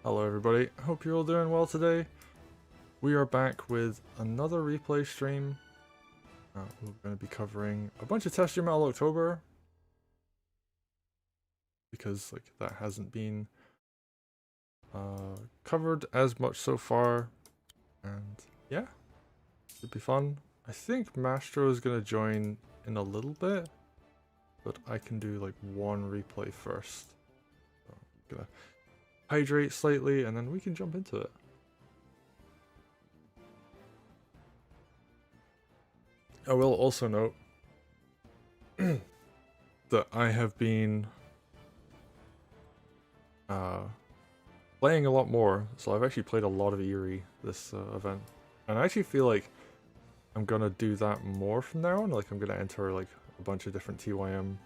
Hello everybody, hope you're all doing well today. We are back with another replay stream. We're going to be covering a bunch of Test Your Mettle October, because that hasn't been covered as much so far, and yeah, should be fun. I think Mastro is going to join in a little bit, but I can do one replay first. So I'm going to hydrate slightly and then we can jump into it. I will also note that I have been playing a lot more, so I've actually played a lot of Eerie this event, and I actually feel like I'm gonna do that more from now on. I'm gonna enter a bunch of different TYM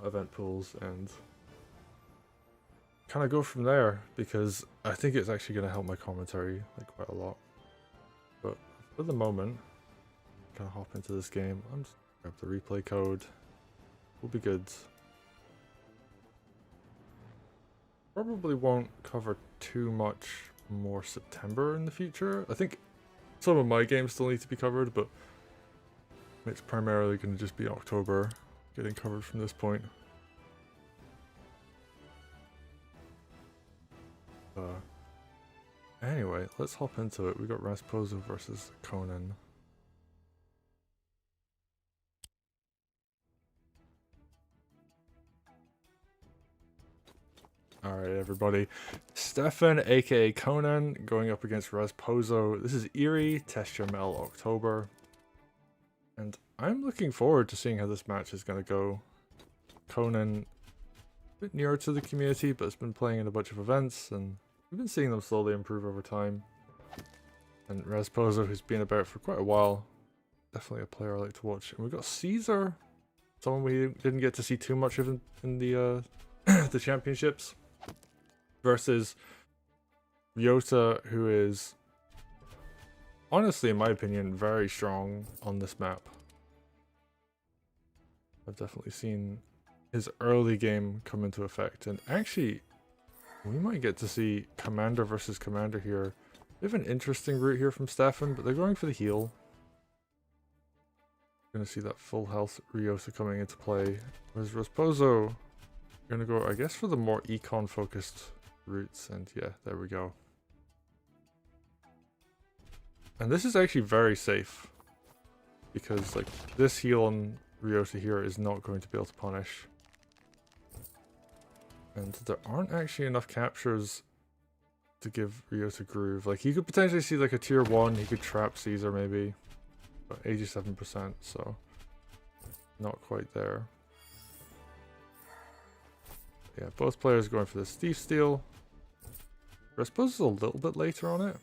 event pools and kind of go from there, because I think it's actually gonna help my commentary quite a lot. But for the moment, kind of hop into this game. I'm just grab the replay code. We'll be good. Probably won't cover too much more September in the future. I think some of my games still need to be covered, but it's primarily going to just be October getting covered from this point. Anyway, let's hop into it. We got Rasposo versus Conan. Alright everybody, Stefan aka Conan going up against Rasposo. This is Eerie, Test Your Mettle October. And I'm looking forward to seeing how this match is going to go. Conan, a bit newer to the community, but has been playing in a bunch of events, and we've been seeing them slowly improve over time. And Rasposo, who's been about for quite a while, definitely a player I like to watch. And we've got Caesar, someone we didn't get to see too much of in the the championships, versus Ryota, who is honestly, in my opinion, very strong on this map. I've definitely seen his early game come into effect, and actually we might get to see Commander versus Commander here. We have an interesting route here from Stefan, but they're going for the heal. We're going to see that full health Ryota coming into play, whereas Rasposo going to go, I guess, for the more econ focused routes, and yeah, there we go. And this is actually very safe, because this heal on Ryota here is not going to be able to punish. And there aren't actually enough captures to give Ryota groove. He could potentially see a tier 1, he could trap Caesar maybe, but 87%, so not quite there. Yeah, both players going for this Thief Steal. I suppose it's a little bit later on it.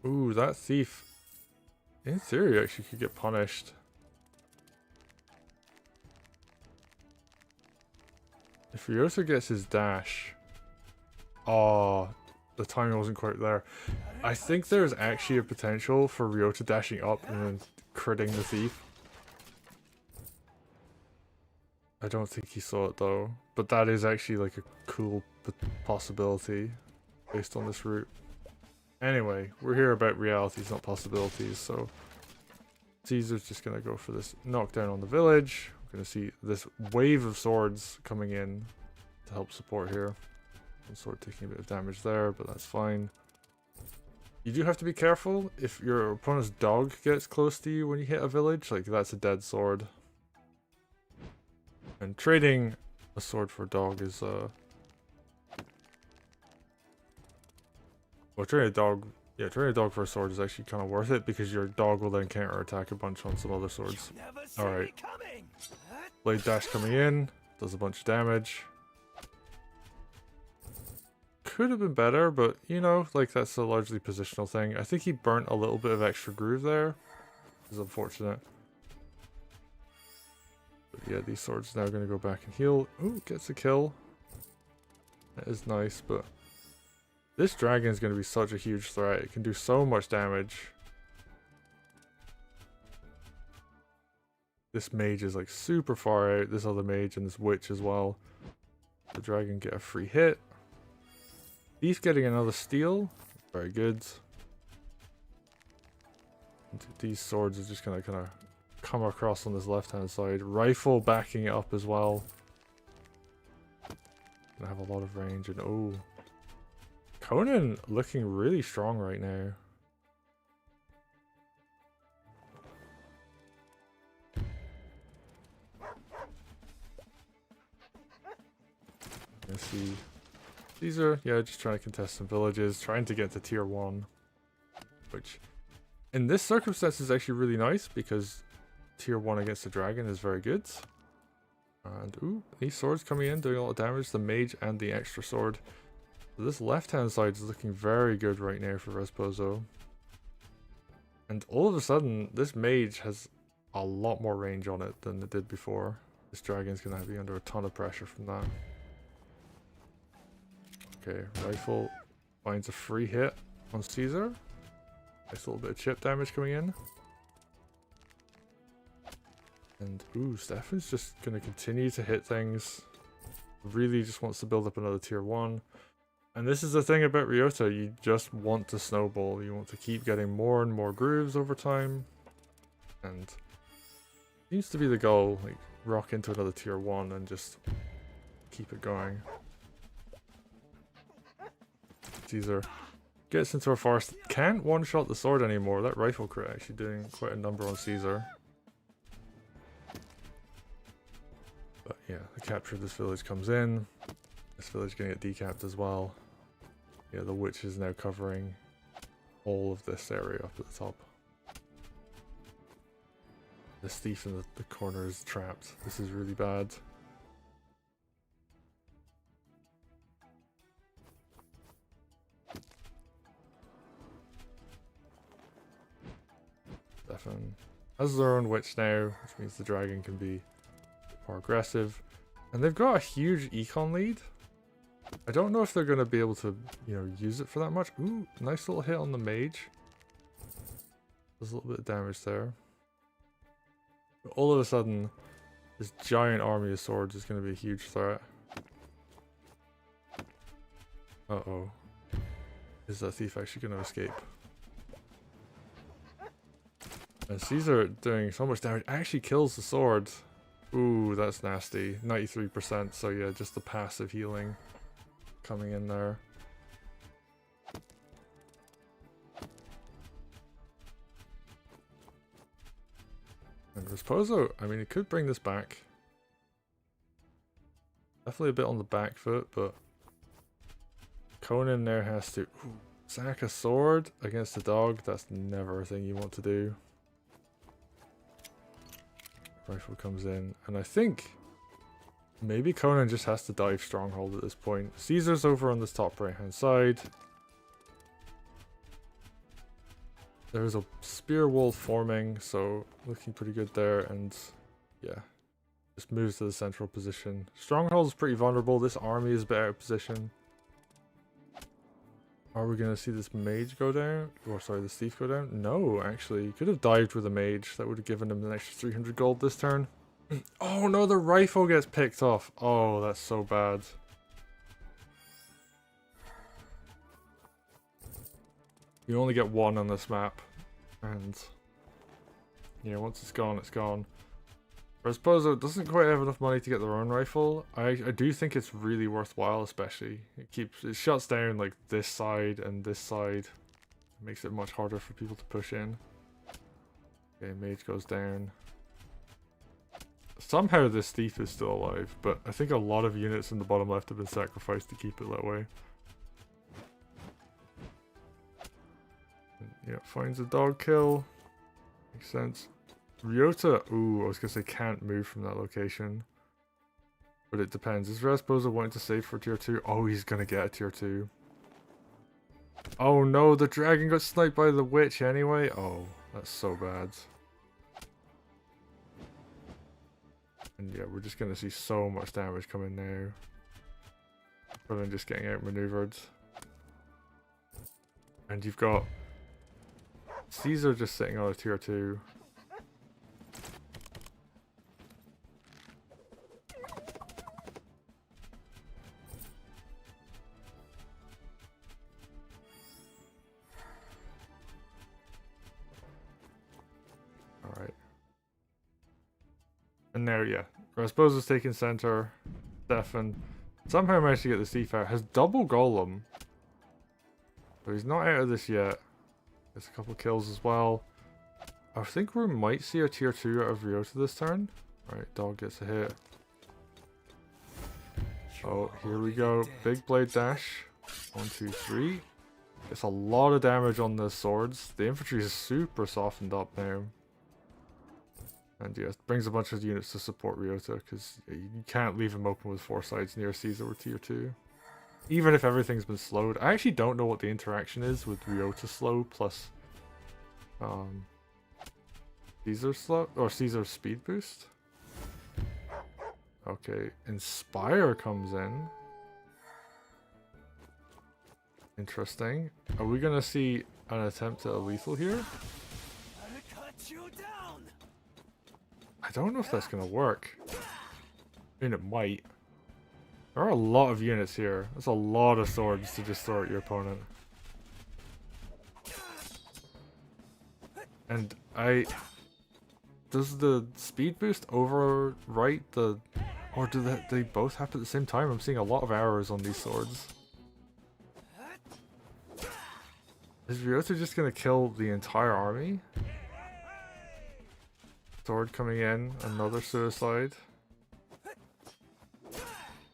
Ooh, that Thief, in theory, actually could get punished. If Ryota gets his dash... Oh, the timing wasn't quite there. I think there's actually a potential for Ryota dashing up and then critting the Thief. I don't think he saw it though, but that is actually a cool possibility based on this route. Anyway, we're here about realities, not possibilities, so Caesar's just gonna go for this knockdown on the village. We're gonna see this wave of swords coming in to help support here. One sword taking a bit of damage there, but that's fine. You do have to be careful if your opponent's dog gets close to you when you hit a village, that's a dead sword. And trading a sword for a dog is well, trading a dog for a sword is actually kind of worth it, because your dog will then counter attack a bunch on some other swords. Alright. Blade dash coming in, does a bunch of damage. Could have been better, but you know, that's a largely positional thing. I think he burnt a little bit of extra groove there. It's unfortunate. But yeah, these swords now going to go back and heal. Ooh, gets a kill. That is nice, but this dragon is going to be such a huge threat. It can do so much damage. This mage is like super far out. This other mage and this witch as well. The dragon get a free hit. Thief getting another steal. Very good. And these swords are just gonna kind of come across on this left hand side. Rifle backing it up as well. Gonna have a lot of range and oh. Conan looking really strong right now. Let's see. These are, yeah, just trying to contest some villages, trying to get to tier 1. Which, in this circumstance, is actually really nice because tier 1 against the dragon is very good. And, ooh, these swords coming in, doing a lot of damage, the mage and the extra sword. So this left-hand side is looking very good right now for Respozo. And all of a sudden, this mage has a lot more range on it than it did before. This dragon's going to be under a ton of pressure from that. Okay, rifle finds a free hit on Caesar. Nice little bit of chip damage coming in. And ooh, Stefan's just gonna continue to hit things. Really just wants to build up another tier 1. And this is the thing about Ryota, you just want to snowball. You want to keep getting more and more grooves over time. And seems to be the goal, like rock into another tier 1 and just keep it going. Caesar gets into a forest. Can't one-shot the sword anymore. That rifle crit actually doing quite a number on Caesar. But yeah, the capture of this village comes in. This village gonna get decapped as well. Yeah, the witch is now covering all of this area up at the top. This thief in the corner is trapped. This is really bad. Stefan has their own witch now, which means the dragon can be more aggressive. And they've got a huge econ lead. I don't know if they're going to be able to, you know, use it for that much. Ooh, nice little hit on the mage. There's a little bit of damage there. But all of a sudden, this giant army of swords is going to be a huge threat. Uh-oh. Is that thief actually going to escape? And Caesar doing so much damage actually kills the sword. Ooh, that's nasty. 93%, so yeah, just the passive healing coming in there. And Respozo, I mean, it could bring this back. Definitely a bit on the back foot, but Conan there has to sack a sword against a dog. That's never a thing you want to do. Rifle comes in, and I think maybe Conan just has to dive stronghold at this point. Caesar's over on this top right hand side. There's a spear wall forming, so looking pretty good there, and yeah, just moves to the central position. Stronghold is pretty vulnerable. This army is a bit out of position. Are we going to see this mage go down? Or sorry, the thief go down? No, actually. He could have dived with a mage. That would have given him an extra 300 gold this turn. Oh no, the rifle gets picked off. Oh, that's so bad. You only get one on this map. And yeah, once it's gone, it's gone. Respozo doesn't quite have enough money to get their own rifle. I do think it's really worthwhile, especially. It shuts down like this side and this side. It makes it much harder for people to push in. Okay, mage goes down. Somehow this thief is still alive, but I think a lot of units in the bottom left have been sacrificed to keep it that way. Yeah, finds a dog kill. Makes sense. Ryota, ooh, I was gonna say can't move from that location. But it depends. Is Respozo wanting to save for tier 2? Oh, he's gonna get a tier 2. Oh no, the dragon got sniped by the witch anyway? Oh, that's so bad. And yeah, we're just gonna see so much damage coming now. Rather than just getting outmaneuvered. And you've got Caesar just sitting on a tier 2. And there, yeah. Rasposa's taking center. Stefan somehow managed to get the thief out. Has double golem. But he's not out of this yet. Gets a couple kills as well. I think we might see a tier 2 out of Ryota this turn. Alright, dog gets a hit. Oh, here we go. Big blade dash. 1, 2, 3. It's a lot of damage on the swords. The infantry is super softened up now. And yeah, it brings a bunch of units to support Ryota, because you can't leave him open with 4 sides near Caesar with tier 2. Even if everything's been slowed. I actually don't know what the interaction is with Ryota slow plus Caesar slow, or Caesar speed boost. Okay, Inspire comes in. Interesting. Are we gonna see an attempt at a lethal here? I don't know if that's gonna work. I mean, it might. There are a lot of units here. That's a lot of swords to just throw at your opponent. And does the speed boost overwrite the... Or do they both happen at the same time? I'm seeing a lot of arrows on these swords. Is Ryota just gonna kill the entire army? Sword coming in, another suicide.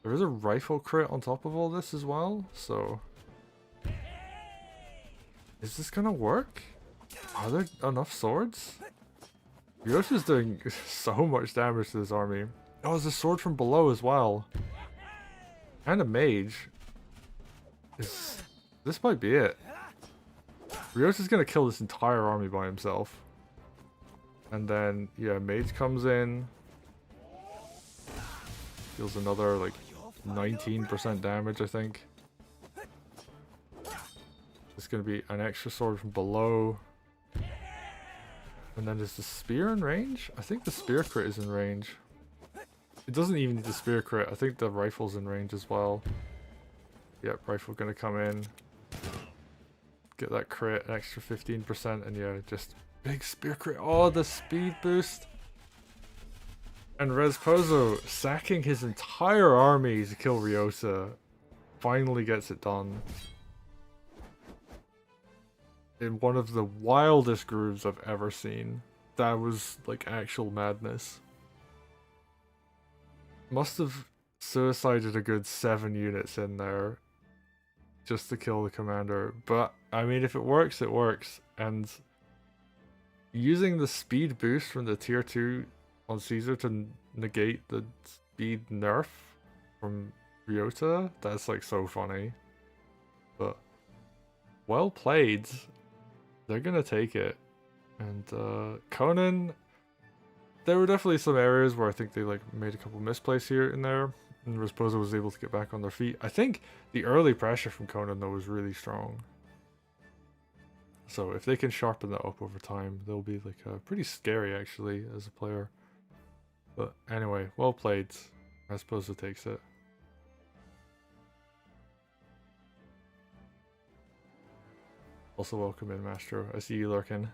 There is a rifle crit on top of all this as well, so... Is this gonna work? Are there enough swords? Ryota's doing so much damage to this army. Oh, there's a sword from below as well. And a mage. This might be it. Ryota's gonna kill this entire army by himself. And then, yeah, mage comes in. Deals another, like, 19% damage, I think. There's gonna be an extra sword from below. And then is the spear in range? I think the spear crit is in range. It doesn't even need the spear crit. I think the rifle's in range as well. Yep, rifle gonna come in. Get that crit, an extra 15%, and yeah, just big spear crit. Oh, the speed boost! And Rasposo, sacking his entire army to kill Ryota, finally gets it done. In one of the wildest grooves I've ever seen. That was like actual madness. Must have suicided a good 7 units in there just to kill the commander. But I mean, if it works, it works. And using the speed boost from the tier 2 on Caesar to negate the speed nerf from Ryota, that's like so funny. But well played. They're gonna take it. And Conan, there were definitely some areas where I think they like made a couple misplays here and there, and Rasposa was able to get back on their feet. I think the early pressure from Conan though was really strong. So if they can sharpen that up over time, they'll be like pretty scary actually as a player. But anyway, well played. Rasposa takes it. Also welcome in, Mastro. I see you lurking.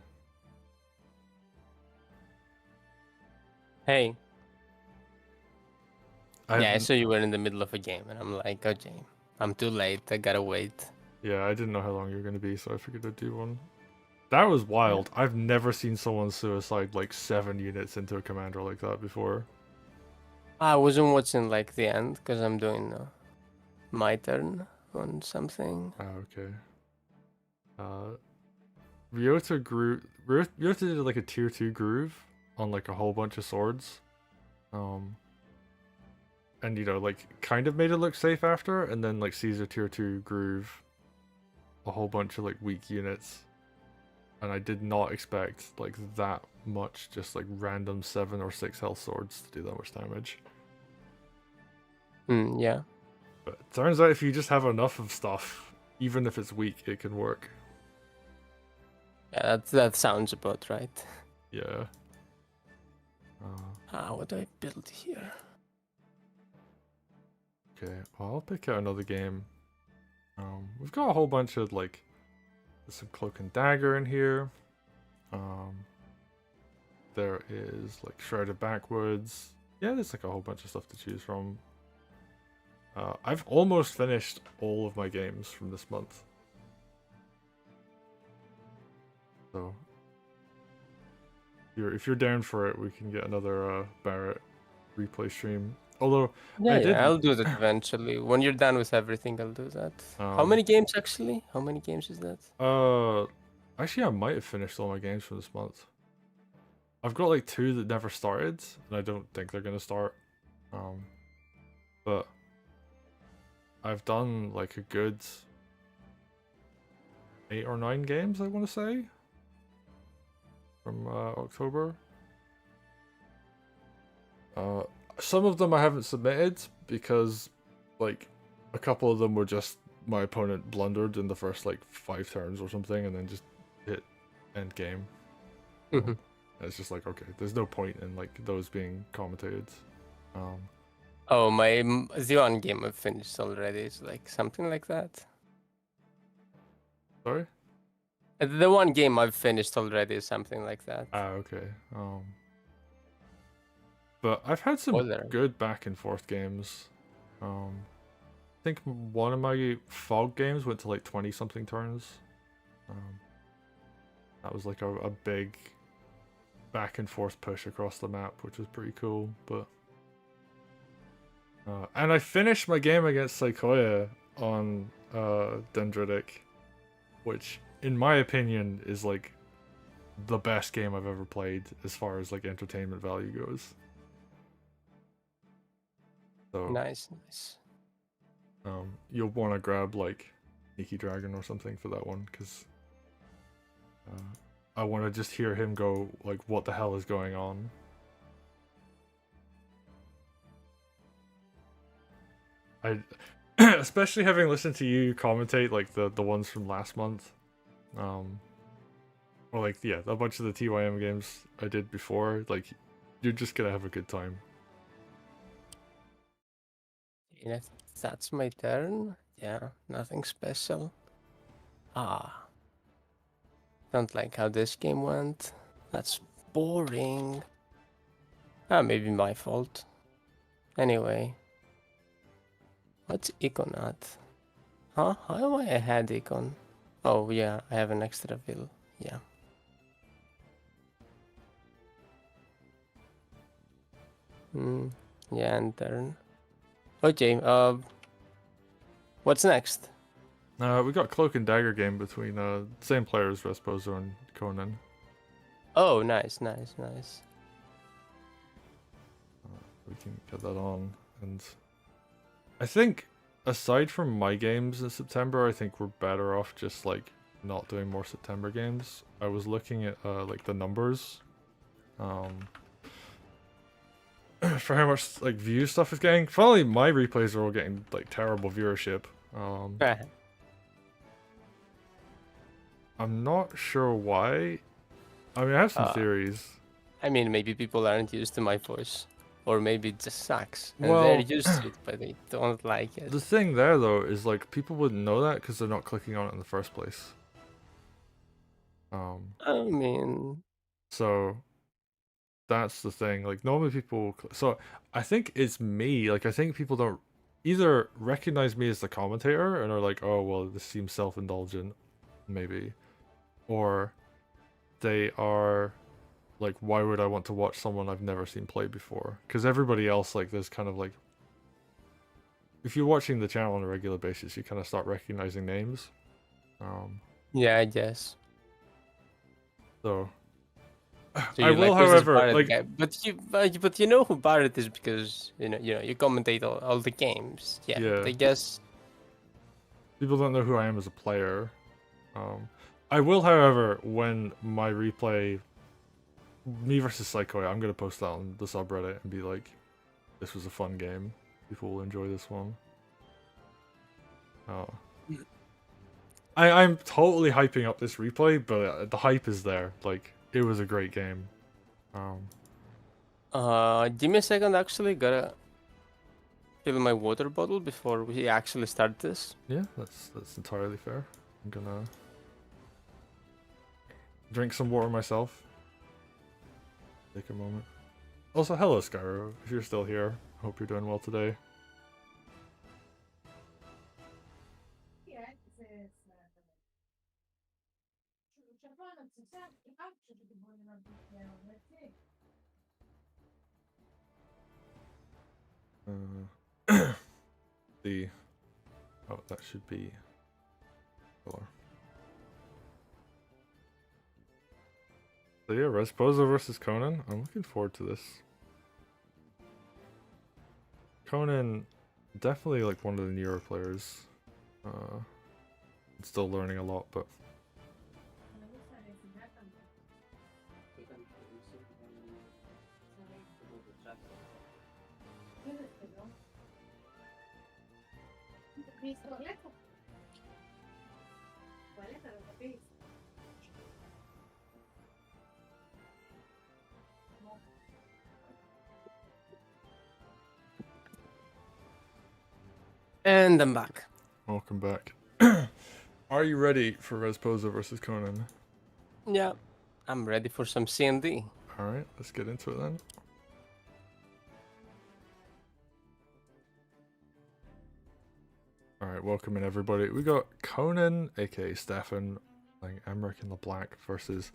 Hey. Yeah, I saw you were in the middle of a game, and I'm like, okay, I'm too late, I gotta wait. Yeah, I didn't know how long you were going to be, so I figured I'd do one. That was wild. I've never seen someone suicide like 7 units into a commander like that before. I wasn't watching like the end, because I'm doing my turn on something. Ah, okay. Ryota did like a tier 2 groove on like a whole bunch of swords. And you know, like kind of made it look safe after, and then like Caesar tier 2 groove a whole bunch of like weak units. And I did not expect like that much, just like random 7 or 6 health swords to do that much damage. Yeah. But it turns out if you just have enough of stuff, even if it's weak, it can work. Yeah, that sounds about right. Yeah. What do I build here? Okay, well, I'll pick out another game. We've got a whole bunch of like, there's some cloak and dagger in here. there is like Shrouded Backwoods. Yeah, there's like a whole bunch of stuff to choose from. I've almost finished all of my games from this month. So if you're down for it, we can get another Barrett replay stream. Although Yeah, I did. I'll do that eventually. When you're done with everything, I'll do that. How many games actually? How many games is that? Actually, I might have finished all my games for this month. I've got like 2 that never started, and I don't think they're gonna start. But I've done like a good 8 or 9 games, I want to say, from October. Some of them I haven't submitted because like a couple of them were just my opponent blundered in the first like 5 turns or something and then just hit end game. Mm-hmm. It's just like, okay, there's no point in like those being commentated. Oh, the one game I've finished already is like something like that. Sorry? The one game I've finished already is something like that. Okay. But I've had some good back and forth games. I think one of my fog games went to like 20 something turns. That was like a big back and forth push across the map, which was pretty cool. But and I finished my game against Sequoia on Dendritic, which in my opinion is like the best game I've ever played as far as like entertainment value goes. So nice. You'll want to grab like Sneaky Dragon or something for that one, because I want to just hear him go like, what the hell is going on? Especially having listened to you commentate like the ones from last month, or like, yeah, a bunch of the TYM games I did before, like, you're just gonna have a good time. That's my turn. Yeah, nothing special. Don't like how this game went. That's boring. Maybe my fault. Anyway. What's Econ at? Huh? How am I ahead, Econ? Oh, yeah, I have an extra bill. Yeah. Yeah, and turn. Okay, what's next? We got Cloak and Dagger game between same players, Respozo and Conan. Oh, nice. We can get that on, and I think aside from my games in September, I think we're better off just like not doing more September games. I was looking at like the numbers, for how much like view stuff is getting. Finally, my replays are all getting like terrible viewership. I'm not sure why. I mean, I have some theories. I mean, maybe people aren't used to my voice. Or maybe it just sucks. And Well, they're used to it, but they don't like it. The thing there, though, is like people wouldn't know that because they're not clicking on it in the first place. I mean... So that's the thing. Like, normally people... So I think it's me. Like, I think people don't either recognize me as the commentator and are like, oh, well, this seems self-indulgent, maybe. Or they are like, why would I want to watch someone I've never seen play before? Because everybody else, like, there's kind of like, if you're watching the channel on a regular basis, you kind of start recognizing names. Yeah, I guess. So I will, however, like, guy. But you know who Barrett is because you commentate all the games. Yeah, yeah. I guess People don't know who I am as a player. I will, however, when my replay, me versus Psycho, I'm gonna post that on the subreddit and be like, this was a fun game. People will enjoy this one. I'm totally hyping up this replay, but the hype is there. Like, it was a great game. Give me a second. Actually, gotta fill my water bottle before we actually start this. Yeah, that's entirely fair. I'm gonna drink some water myself. take a moment. Also, hello Skyro, if you're still here. Hope you're doing well today. The that should be color. So yeah, Resposa versus Conan. I'm looking forward to this. Conan, definitely like one of the newer players. Still learning a lot, but And I'm back. welcome back. Are you ready for Resposa versus Conan? Yeah, I'm ready for some C&D. Alright, let's get into it then. Alright, welcome in everybody. We got Conan, aka Stefan, playing Emmerich in the black, versus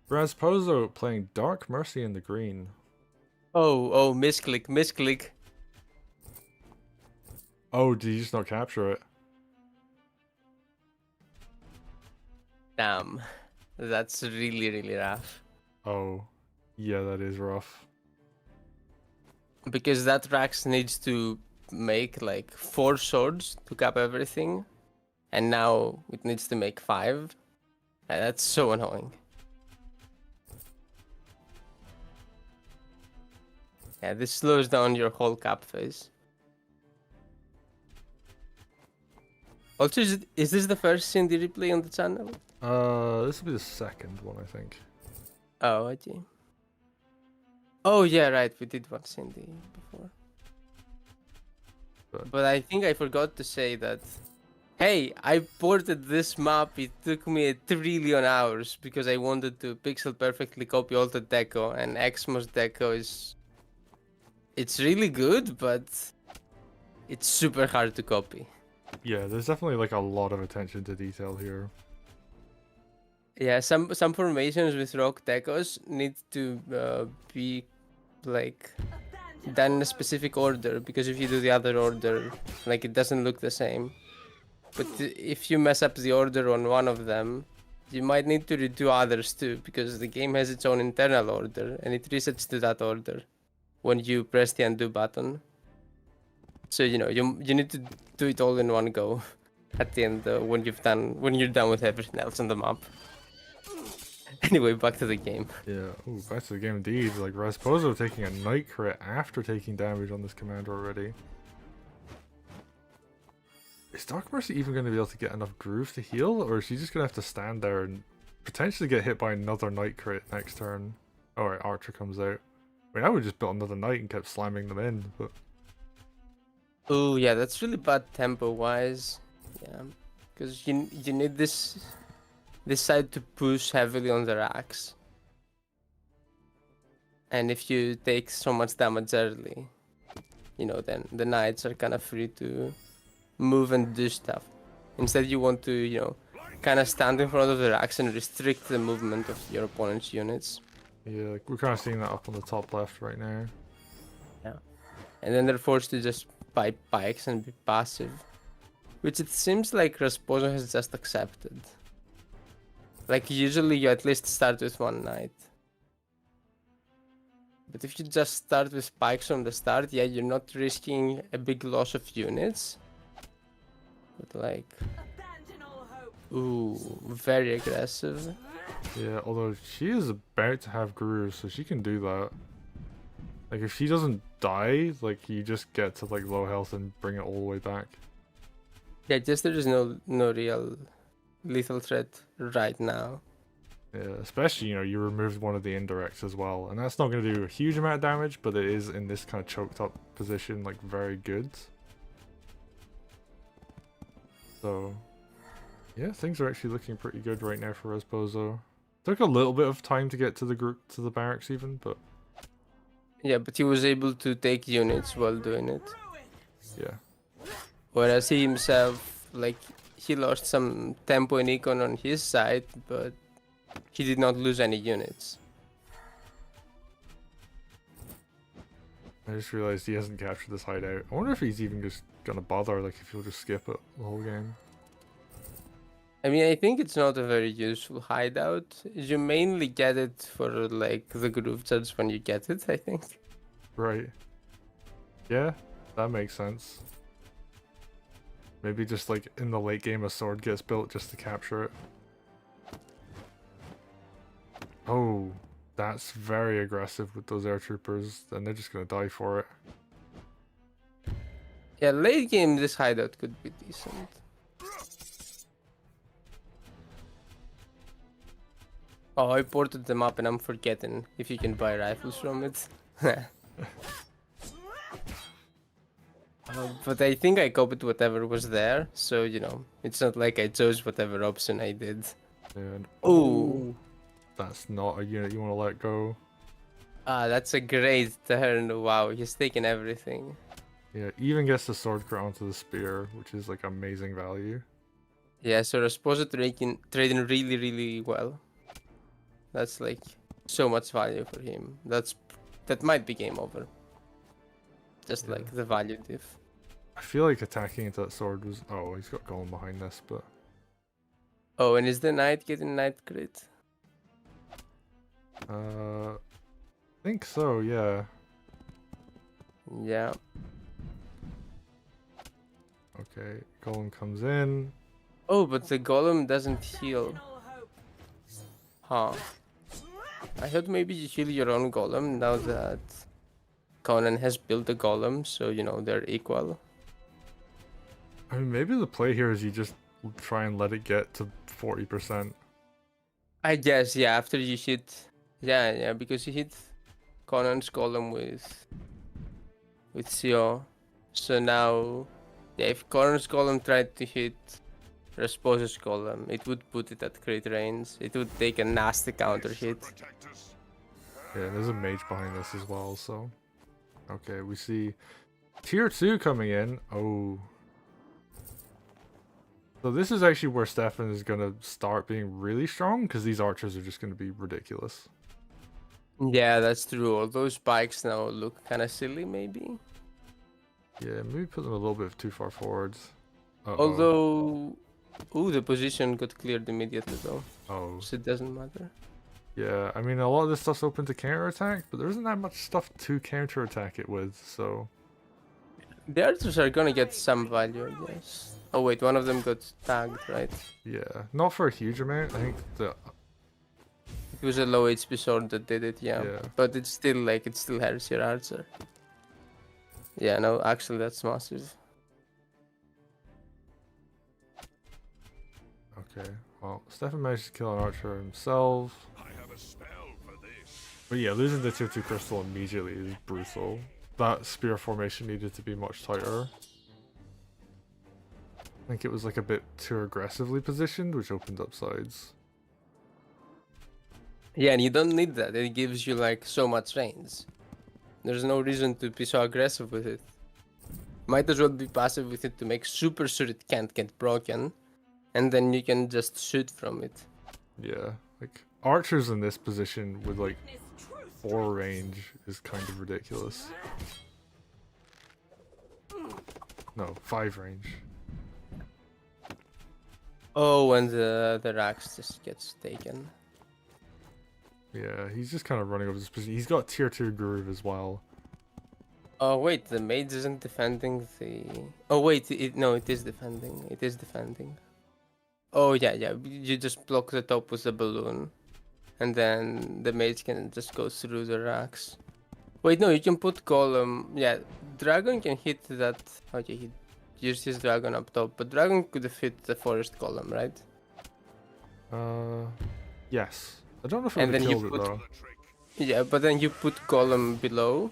Rasposo playing Dark Mercy in the green. Oh, misclick. Oh, did you just not capture it? Damn, that's really rough. Oh, yeah, that is rough. Because that Rax needs to make like 4 swords to cap everything, and now it needs to make 5. And that's so annoying. Yeah, this slows down your whole cap phase. Also, is this the first Cindy replay on the channel? This will be the second one, I think. Oh, I see. Oh yeah, right. We did one Cindy before. But I think I forgot to say that. Hey, I ported this map. It took me 1 trillion hours because I wanted to pixel perfectly copy all the deco, and Xmos deco is. It's really good, but it's super hard to copy. Yeah, there's definitely like a lot of attention to detail here. Yeah, some formations with rock decos need to be like done in a specific order, because if you do the other order, like it doesn't look the same. But if you mess up the order on one of them, you might need to redo others too, because the game has its own internal order and it resets to that order when you press the undo button. So you need to do it all in one go at the end when you're done with everything else on the map. Anyway, back to the game. Yeah, ooh, back to the game indeed. Like Rasposo taking a night crit after taking damage on this commander already. Is Dark Mercy even going to be able to get enough groove to heal, or is she just going to have to stand there and potentially get hit by another night crit next turn? Alright, Archer comes out. I mean, I would just built another knight and kept slamming them in, but... Oh yeah, that's really bad tempo wise. Yeah, because you need this side to push heavily on the racks. And if you take so much damage early, then the knights are kind of free to move and do stuff. Instead, you want to, kind of stand in front of the racks and restrict the movement of your opponent's units. Yeah, like we're kind of seeing that up on the top left right now. Yeah. And then they're forced to just buy pikes and be passive. Which it seems like Rasposo has just accepted. Like, usually you at least start with one knight. But if you just start with spikes from the start, yeah, you're not risking a big loss of units. But like... Ooh, very aggressive. Yeah, although she is about to have groove, so she can do that. Like, if she doesn't die, like, you just get to, like, low health and bring it all the way back. Yeah, just there is no real lethal threat right now. Yeah, especially, you removed one of the indirects as well. And that's not going to do a huge amount of damage, but it is in this kind of choked up position, like, very good. So, yeah, things are actually looking pretty good right now for Resposo. Took a little bit of time to get to the barracks even, but Yeah, but he was able to take units while doing it. Yeah. Whereas he himself, like, he lost some tempo and econ on his side, but he did not lose any units. I just realized he hasn't captured this hideout. I wonder if he's even just gonna bother, like if he'll just skip it the whole game. I mean, I think it's not a very useful hideout. You mainly get it for, like, the groove charge when you get it, I think. Right. Yeah, that makes sense. Maybe just like in the late game a sword gets built just to capture it. Oh, that's very aggressive with those air troopers. Then they're just gonna die for it. Yeah, late game, this hideout could be decent. Oh, I ported them up and I'm forgetting if you can buy rifles from it. But I think I copied whatever was there, so you know, it's not like I chose whatever option I did. And Ooh. that's not a unit you want to let go. Ah, that's a great turn. Wow, he's taken everything. Yeah, even gets the sword crit onto the spear, which is like amazing value. Yeah, so Rasposa trading really, really well. That's like so much value for him. That might be game over. Just Yeah. like the value diff. I feel like attacking into that sword was... Oh, he's got golem behind this, but... Oh, and is the knight getting knight crit? I think so, yeah. Yeah. Okay, golem comes in. Oh, but the golem doesn't heal. Huh. I thought maybe you heal your own golem now that Conan has built a golem, so you know they're equal. I mean, maybe the play here is you just try and let it get to 40%. I guess, yeah, after you hit... Yeah, because you hit Conan's golem with Sio. So now, yeah, if Conan's golem tried to hit Rasposa's golem, it would put it at crit range. It would take a nasty counter hit. Yeah, there's a mage behind this as well, so... Okay, we see tier 2 coming in. Oh. So this is actually where Stefan is going to start being really strong, because these archers are just going to be ridiculous. Yeah, that's true. All those spikes now look kind of silly, maybe. Yeah, maybe put them a little bit too far forwards. Although, ooh, the position got cleared immediately though, Oh. so it doesn't matter. Yeah, I mean, a lot of this stuff's open to counterattack, but there isn't that much stuff to counterattack it with, so... The archers are gonna get some value, I guess. Oh wait, one of them got tagged, right? Yeah, not for a huge amount. I think the... It was a low HP sword that did it, yeah. Yeah. But it's still like, it still hurts your archer. Yeah, no, actually that's massive. Okay, well, Stefan managed to kill an archer himself. But yeah, losing the tier 2 crystal immediately is brutal. That spear formation needed to be much tighter. I think it was like a bit too aggressively positioned, which opened up sides. Yeah, and you don't need that. It gives you like so much range. There's no reason to be so aggressive with it. Might as well be passive with it to make super sure it can't get broken. And then you can just shoot from it. Yeah, like archers in this position with like 4 range is kind of ridiculous. No, 5 range. Oh, and the Rax just gets taken. Yeah, he's just kind of running over this position. He's got tier 2 groove as well. Oh wait, the mage isn't defending the... Oh wait, no, it is defending. It is defending. Oh yeah, you just block the top with the balloon. And then the mage can just go through the racks. Wait, no, you can put golem. Yeah, dragon can hit that. Okay, he used his dragon up top, but dragon could have hit the forest golem, right? Yes. I don't know if it And would have then you killed it put- though. Yeah, but then you put golem below.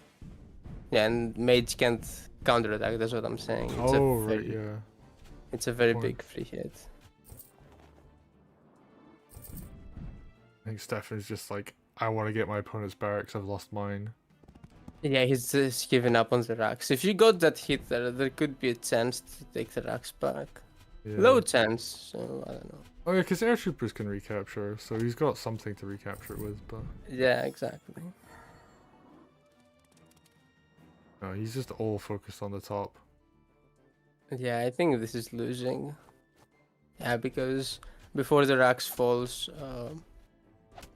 Yeah, and mage can't counterattack. That's what I'm saying. It's Oh, a right, very, yeah. It's a very Point. big free hit. I think Stefan's just like, I want to get my opponent's barracks, I've lost mine. Yeah, he's just giving up on the rocks. If you got that hit there, there could be a chance to take the rocks back. Yeah. Low chance, so I don't know. Oh yeah, because air troopers can recapture, so he's got something to recapture it with, but Yeah, exactly. no, he's just all focused on the top. Yeah, I think this is losing. Yeah, because before the rocks falls,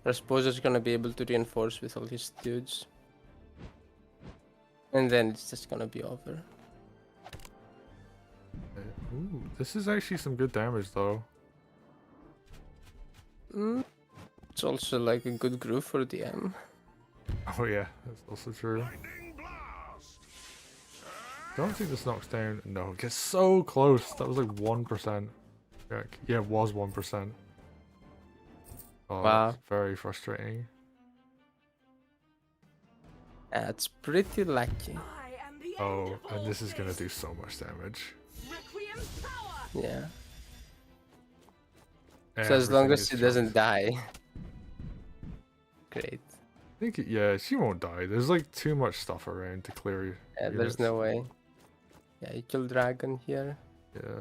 Rasposa's gonna be able to reinforce with all his dudes. And then it's just gonna be over. Ooh, this is actually some good damage though. It's also like a good groove for DM. Oh yeah, that's also true. Don't think this knocks down. No, it gets so close. That was like 1%. Yeah, it was 1%. Oh, Wow. that's very frustrating. That's pretty lucky. Oh, and this is gonna do so much damage. Yeah. So as long Everything as is she doesn't chunked. die. Great. I think, yeah, she won't die. There's like too much stuff around to clear. Yeah, there's no way. Yeah, you kill dragon here. Yeah.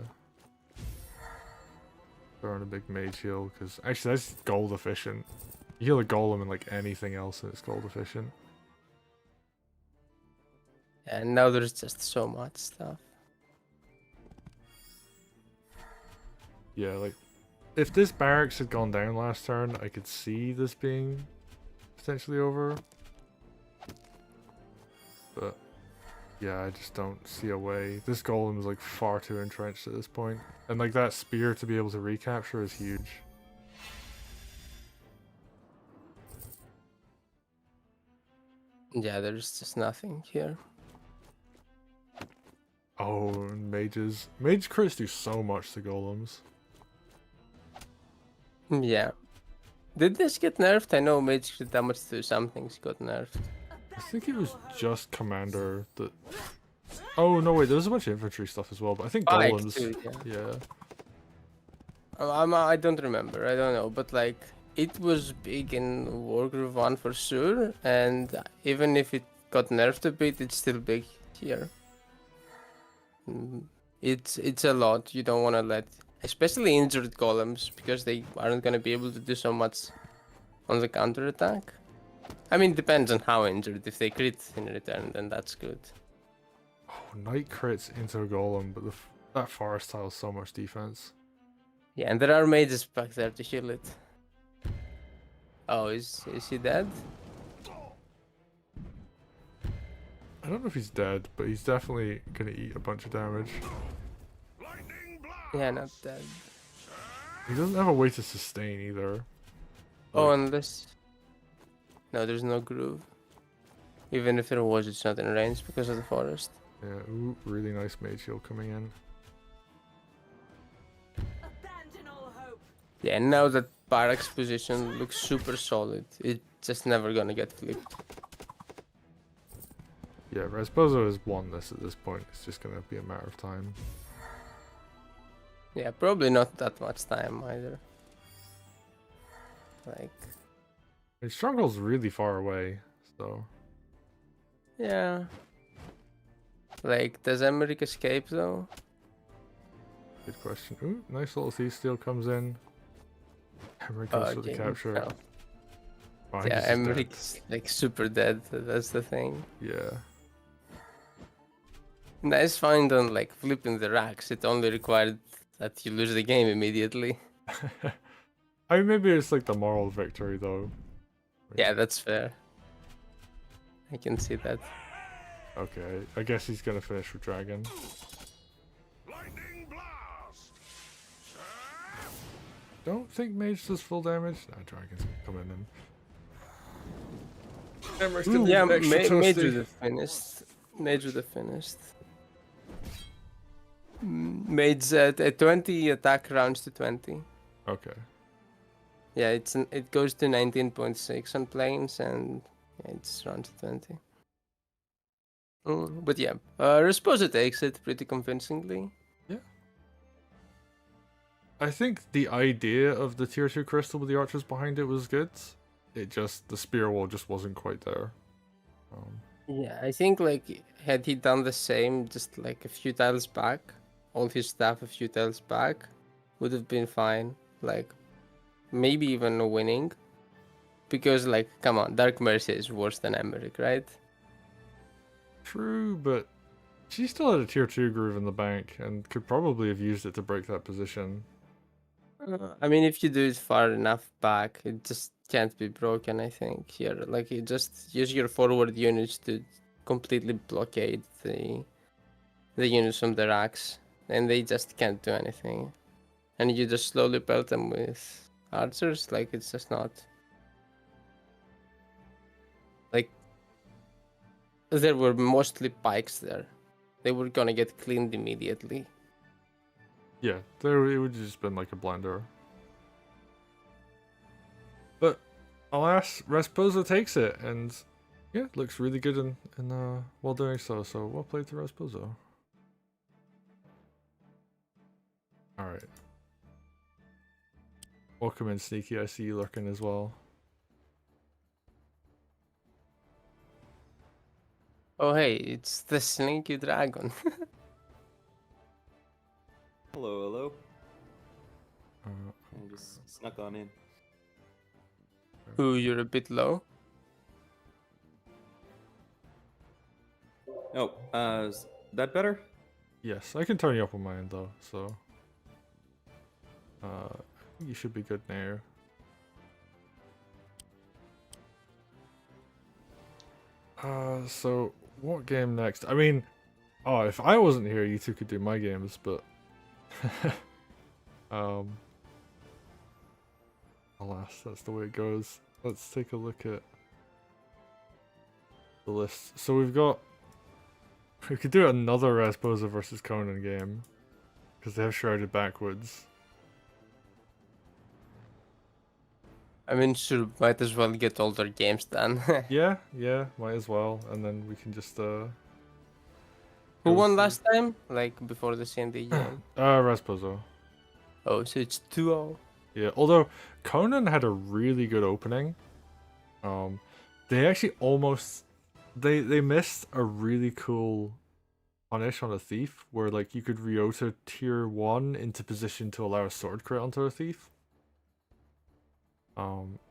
Throwing a big mage heal, because actually that's gold efficient. You heal a golem and like anything else and it's gold efficient. And now there's just so much stuff. Yeah, like if this barracks had gone down last turn, I could see this being potentially over. But yeah, I just don't see a way. This golem is like far too entrenched at this point. And like that spear to be able to recapture is huge. Yeah, there's just nothing here. Oh, and mages. Mage crits do so much to golems. Yeah. Did this get nerfed? I know mage crit damage to some things got nerfed. I think it was just commander that... Oh, no, wait, there was a bunch of infantry stuff as well, but I think Spike golems... too, yeah. Yeah. I don't remember, I don't know, but like, it was big in Wargroove 1 for sure, and even if it got nerfed a bit, it's still big here. It's a lot, you don't want to let... Especially injured golems, because they aren't going to be able to do so much on the counter attack. I mean, depends on how injured. If they crit in return, then that's good. Oh, knight crits into a golem, but that forest tile is so much defense. Yeah, and there are mages back there to heal it. Oh, is he dead? I don't know if he's dead, but he's definitely gonna eat a bunch of damage. Yeah, not dead. He doesn't have a way to sustain either. Oh, Like, unless... No, there's no groove. Even if there was, it's not in range because of the forest. yeah, ooh, really nice mage heal coming in. Yeah, and now that barracks position looks super solid. It's just never gonna get flipped. Yeah, Rasposo has won this at this point. It's just gonna be a matter of time. Yeah, probably not that much time either. Like... And Stronghold's really far away, so... Yeah. Like, does Emmerich escape though? Good question. Ooh, nice little Thief Steal comes in. Emmerich goes for the capture. No. Oh, he's Yeah, just dead. Emmerich's like super dead, that's the thing. Yeah. Nice find on like flipping the racks, it only required that you lose the game immediately. I mean, maybe it's like the moral victory though. Yeah, that's fair. I can see that. Okay, I guess he's gonna finish with Dragon. Don't think Mage does full damage. Nah, Dragon's coming in. Emmerich's gonna Yeah, be extra toasty. Mage would have finished. Mage would have finished. Mage at 20 attack rounds to 20. Okay. Yeah, it goes to 19.6 on planes and yeah, it's round to 20. But yeah, Rasposa takes it pretty convincingly. Yeah. I think the idea of the tier 2 crystal with the archers behind it was good. It just, the spear wall just wasn't quite there. Yeah, I think like had he done the same just like a few tiles back, all his stuff a few tiles back, would have been fine. Like maybe even winning. Because like come on, Dark Mercy is worse than Emmerich, right? True, but she still had a tier 2 groove in the bank and could probably have used it to break that position. I mean, if you do it far enough back, it just can't be broken. I think here, like you just use your forward units to completely blockade the units from the racks, and they just can't do anything. And you just slowly pelt them with archers. Like it's just not like there were mostly pikes there. They were gonna get cleaned immediately. Yeah, there it would have just been like a blender. But alas, Rasposa takes it, and yeah, looks really good in while doing so. So well played to Rasposa. All right. Welcome in, Sneaky. I see you lurking as well. Oh hey, it's the Slinky Dragon. Hello, hello. Uh, I just snuck on in. Ooh, you're a bit low. Oh, is that better? yes, I can turn you up on my end though. So, I think you should be good now. So what game next? I mean, oh, if I wasn't here, you two could do my games, but um, alas, that's the way it goes. Let's take a look at the list. So we could do another Rasposa versus Conan game because they have shrouded backwards. I mean, sure, might as well get all their games done. Yeah, might as well, and then we can just Who go won through. last time? Like before the CND game? Rasposa. Oh, so it's 2-0. Yeah, although Conan had a really good opening. They actually almost they missed a really cool punish on a thief where like you could Ryota tier 1 into position to allow a sword crit onto a thief.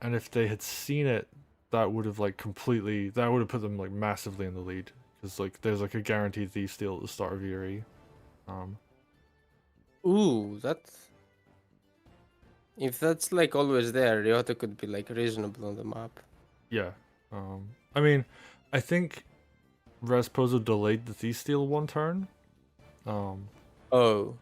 And if they had seen it, that would have like that would have put them like massively in the lead because like there's like a guaranteed thief steal at the start of Yuri. Ooh, if that's like always there, Ryota could be like reasonable on the map. Yeah. I mean, I think Rasposa delayed the thief steal one turn. Oh,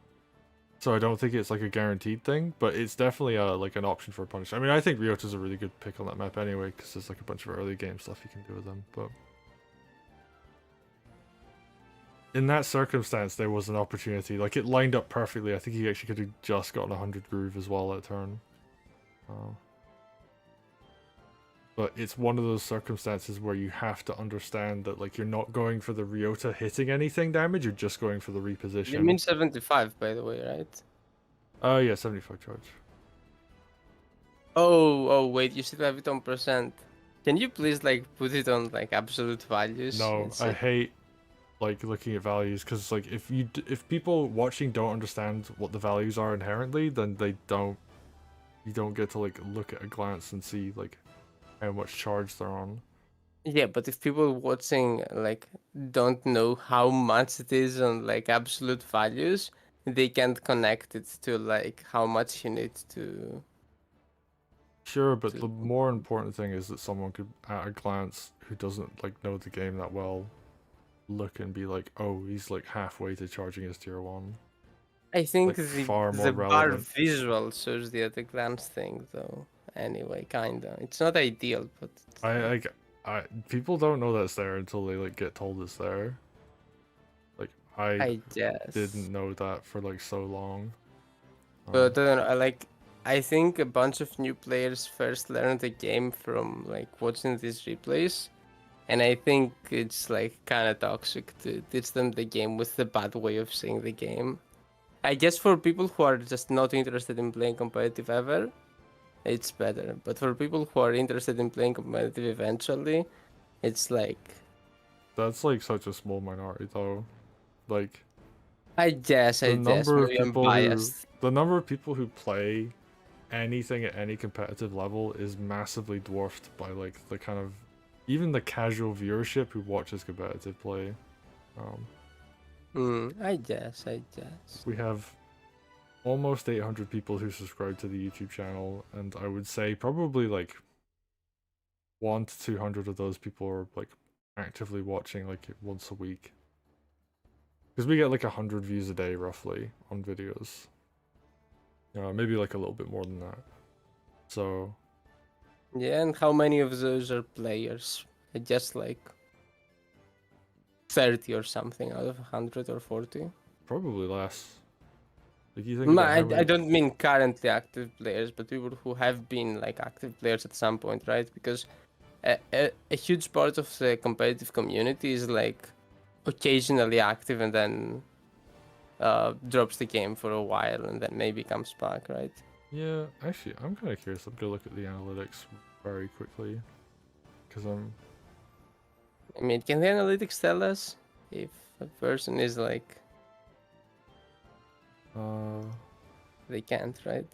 So I don't think it's like a guaranteed thing, but it's definitely like an option for a punish. I mean, I think Ryota's a really good pick on that map anyway, because there's like a bunch of early game stuff you can do with them. But in that circumstance, there was an opportunity. Like it lined up perfectly. I think he actually could have just gotten 100 groove as well at turn. But it's one of those circumstances where you have to understand that like you're not going for the Ryota hitting anything damage, you're just going for the reposition. you mean 75 by the way, right? Yeah, 75 charge. Oh, wait, you still have it on percent. Can you please like put it on like absolute values? No, It's, I hate like looking at values because like if people watching don't understand what the values are inherently, then you don't get to like look at a glance and see like how much charge they're on. Yeah, but if people watching like don't know how much it is on like absolute values, they can't connect it to like how much you need to. Sure, but the more important thing is that someone could at a glance who doesn't like know the game that well look and be like, oh, he's like halfway to charging his tier 1. I think Like, far more the bar relevant. visual shows the at a glance thing though. Anyway, kinda. It's not ideal, but I people don't know that's there until they like get told it's there. Like I guess. didn't know that for like so long. But I don't know, I think a bunch of new players first learned the game from like watching these replays, and I think it's like kind of toxic to teach them the game with the bad way of seeing the game. I guess for people who are just not interested in playing competitive ever, it's better. But for people who are interested in playing competitive eventually, it's like that's like such a small minority though. Like I guess, the number of maybe I'm people who biased. play anything at any competitive level is massively dwarfed by like the kind of even the casual viewership who watches competitive play. I guess. We have almost 800 people who subscribe to the YouTube channel, and I would say probably like 1 to 200 of those people are like actively watching like once a week. Because we get like 100 views a day roughly on videos. Maybe like a little bit more than that. So Yeah, and how many of those are players? I guess like 30 or something out of 100 or 40. probably less. Like you think about how I many... don't mean currently active players, but people who have been like active players at some point, right? Because a huge part of the competitive community is like occasionally active and then drops the game for a while and then maybe comes back, right? Yeah, actually, I'm kind of curious. I'm gonna look at the analytics very quickly. Because I mean, can the analytics tell us if a person is like they can't, right?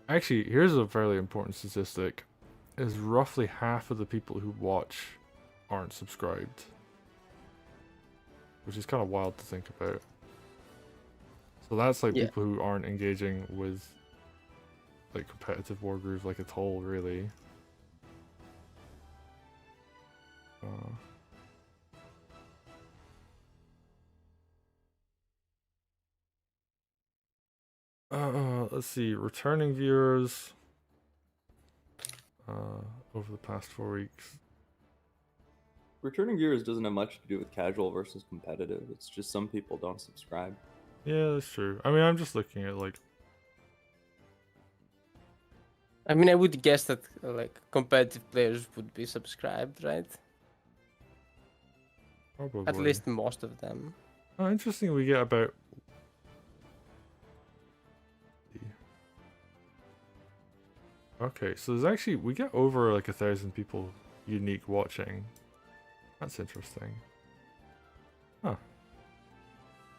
Actually, here's a fairly important statistic. Is roughly half of the people who watch aren't subscribed. Which is kind of wild to think about. So that's like Yeah. people who aren't engaging with like competitive Wargroove like at all, really. Let's see, returning viewers over the past 4 weeks. Returning viewers doesn't have much to do with casual versus competitive. It's just some people don't subscribe. Yeah, that's true. I mean, I'm just looking at like... I mean, I would guess that like competitive players would be subscribed, right? Probably. At least most of them. Oh, interesting. We get about... Okay, so there's actually... We get over like 1,000 people unique watching. That's interesting. Huh.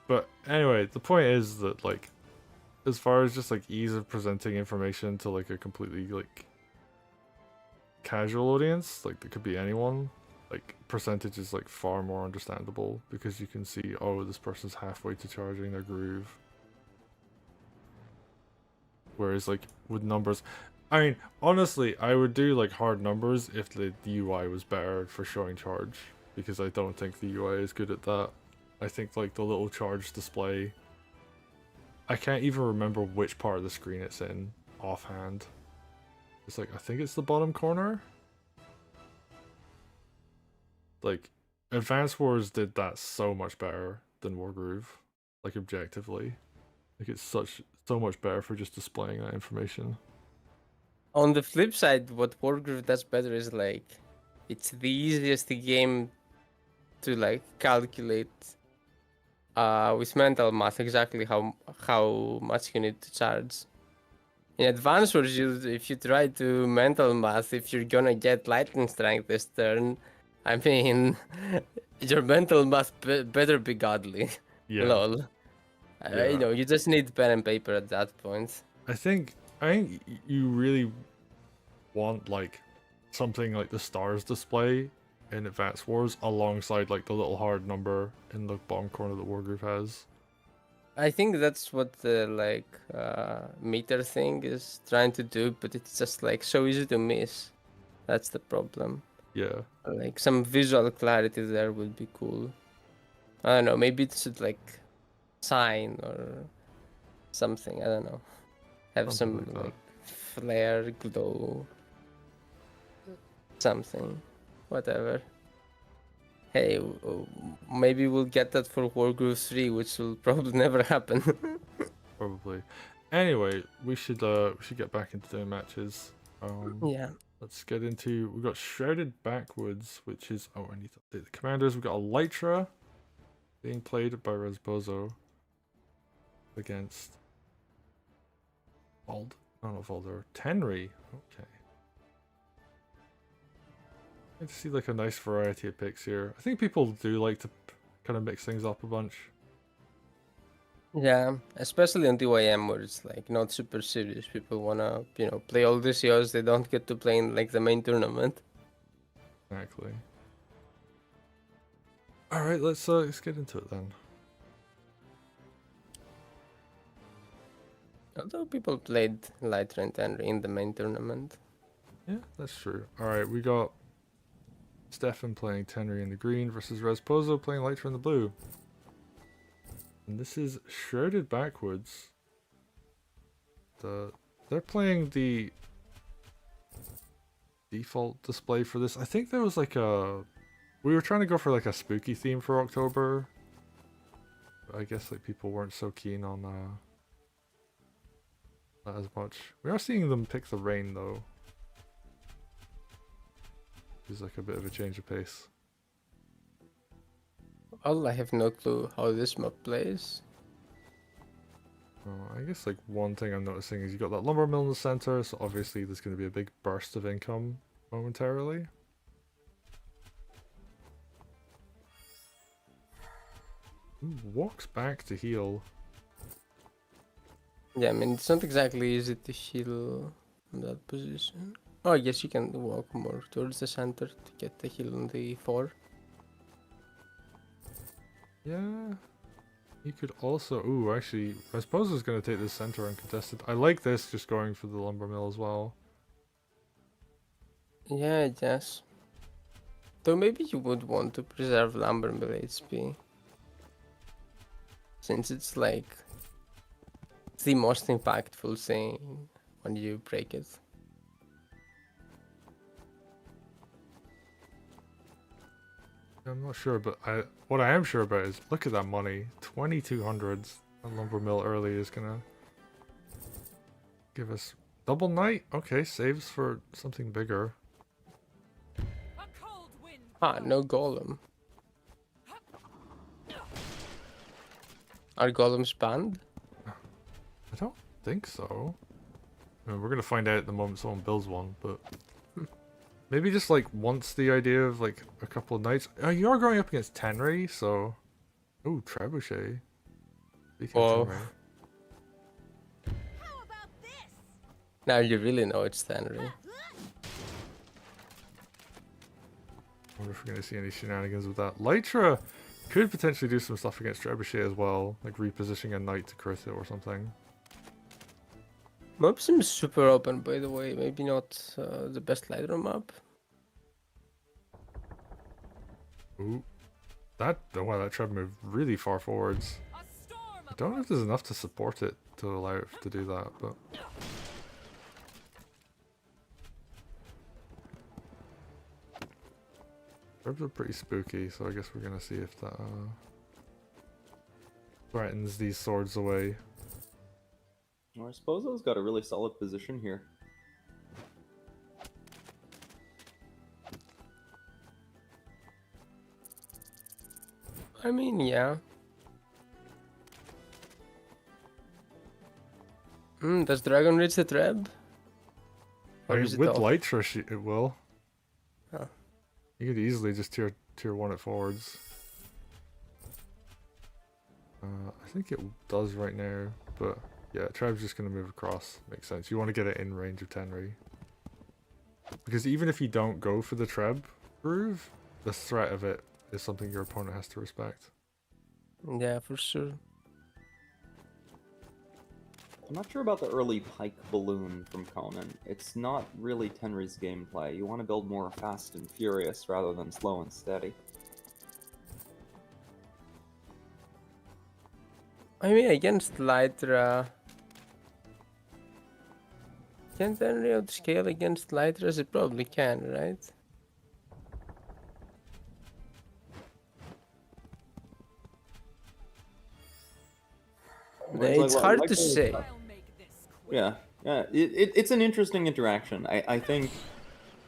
But anyway, the point is that like... As far as just like ease of presenting information to like a completely like... casual audience, like it could be anyone, like percentage is like far more understandable because you can see, oh, this person's halfway to charging their groove. Whereas like with numbers, I mean, honestly, I would do like hard numbers if the UI was better for showing charge, because I don't think the UI is good at that. I think like the little charge display, I can't even remember which part of the screen it's in offhand. It's like, I think it's the bottom corner. Like, Advance Wars did that so much better than Wargroove, like objectively. Like it's so much better for just displaying that information. On the flip side, what Wargroove does better is like it's the easiest game to like calculate with mental math exactly how much you need to charge. In Advance Wars, if you try to mental math, if you're gonna get lightning strike this turn, I mean, your mental math better be godly. Yeah. Lol. Yeah. You just need pen and paper at that point. I think you really want like something like the stars display in Advance Wars alongside like the little hard number in the bottom corner that Wargroove has. I think that's what the meter thing is trying to do, but it's just like so easy to miss. That's the problem. Yeah. Like some visual clarity there would be cool. I don't know, maybe it should like sign or something. I don't know. Have Something some like that. like flare, glow, something, whatever. Hey, maybe we'll get that for Wargroove 3, which will probably never happen. Probably. Anyway, we should get back into doing matches. Yeah. Let's get into... We've got Shrouded Backwoods, which is... Oh, I need to update the commanders. We've got Elytra being played by Resbozo against... Not Valder. Tenri. Okay. I see like a nice variety of picks here. I think people do like to kind of mix things up a bunch. Yeah, especially on DYM where it's like not super serious. People wanna, play all these years they don't get to play in like the main tournament. Exactly. All right, let's get into it then. Although people played Lytra and Henry in the main tournament. Yeah, that's true. All right, we got Stefan playing Tenry in the green versus Respozo playing Lytra in the blue. And this is shrouded backwards. They're playing the default display for this. I think there was like we were trying to go for like a spooky theme for October. But I guess like people weren't so keen on that as much. We are seeing them pick the rain though. It's like a bit of a change of pace. Well, I have no clue how this map plays. I guess like one thing I'm noticing is you got that lumber mill in the center, so obviously there's going to be a big burst of income momentarily. Ooh, walks back to heal. Yeah, I mean, it's not exactly easy to heal in that position. Oh, I guess you can walk more towards the center to get the heal on the 4. Yeah. You could also... Ooh, actually, I suppose it's going to take this center uncontested. I like this, just going for the lumber mill as well. Yeah, I guess. Though maybe you would want to preserve lumber mill HP. Since it's like the most impactful thing when you break it. I'm not sure, but what I am sure about is look at that money. 2200s. A lumber mill early is gonna give us double knight. Okay, saves for something bigger. Ah, no golem. Are golems banned? I don't think so. I mean, we're gonna find out the moment someone builds one, but maybe just like once the idea of like a couple of knights. Oh, you are going up against Tenry, so ooh, Trebuchet. Speaking of Whoa. Tenry. Now you really know it's Henry. I wonder if we're going to see any shenanigans with that. Lytra could potentially do some stuff against Trebuchet as well, like repositioning a knight to crit it or something. Map seems super open, by the way. Maybe not the best Lyra map. Ooh. Wow, that Treb moved really far forwards. I don't know if there's enough to support it to allow it to do that, but... Trebs are pretty spooky, so I guess we're gonna see if that threatens these swords away. Well, I suppose I've got a really solid position here. I mean, yeah. Does Dragon reach the trap? I Or mean, is it with off? Lytra, it will. Oh. You could easily just tier 1 it forwards. I think it does right now, but yeah, Treb's just going to move across. Makes sense. You want to get it in range of Tenry. Because even if you don't go for the Treb groove, the threat of it is something your opponent has to respect. Yeah, for sure. I'm not sure about the early Pike Balloon from Conan. It's not really Tenry's gameplay. You want to build more fast and furious rather than slow and steady. I mean, against Lytra... Can Henry outscale against Lytras? It probably can, right? It's hard to say. Yeah, it's an interesting interaction. I think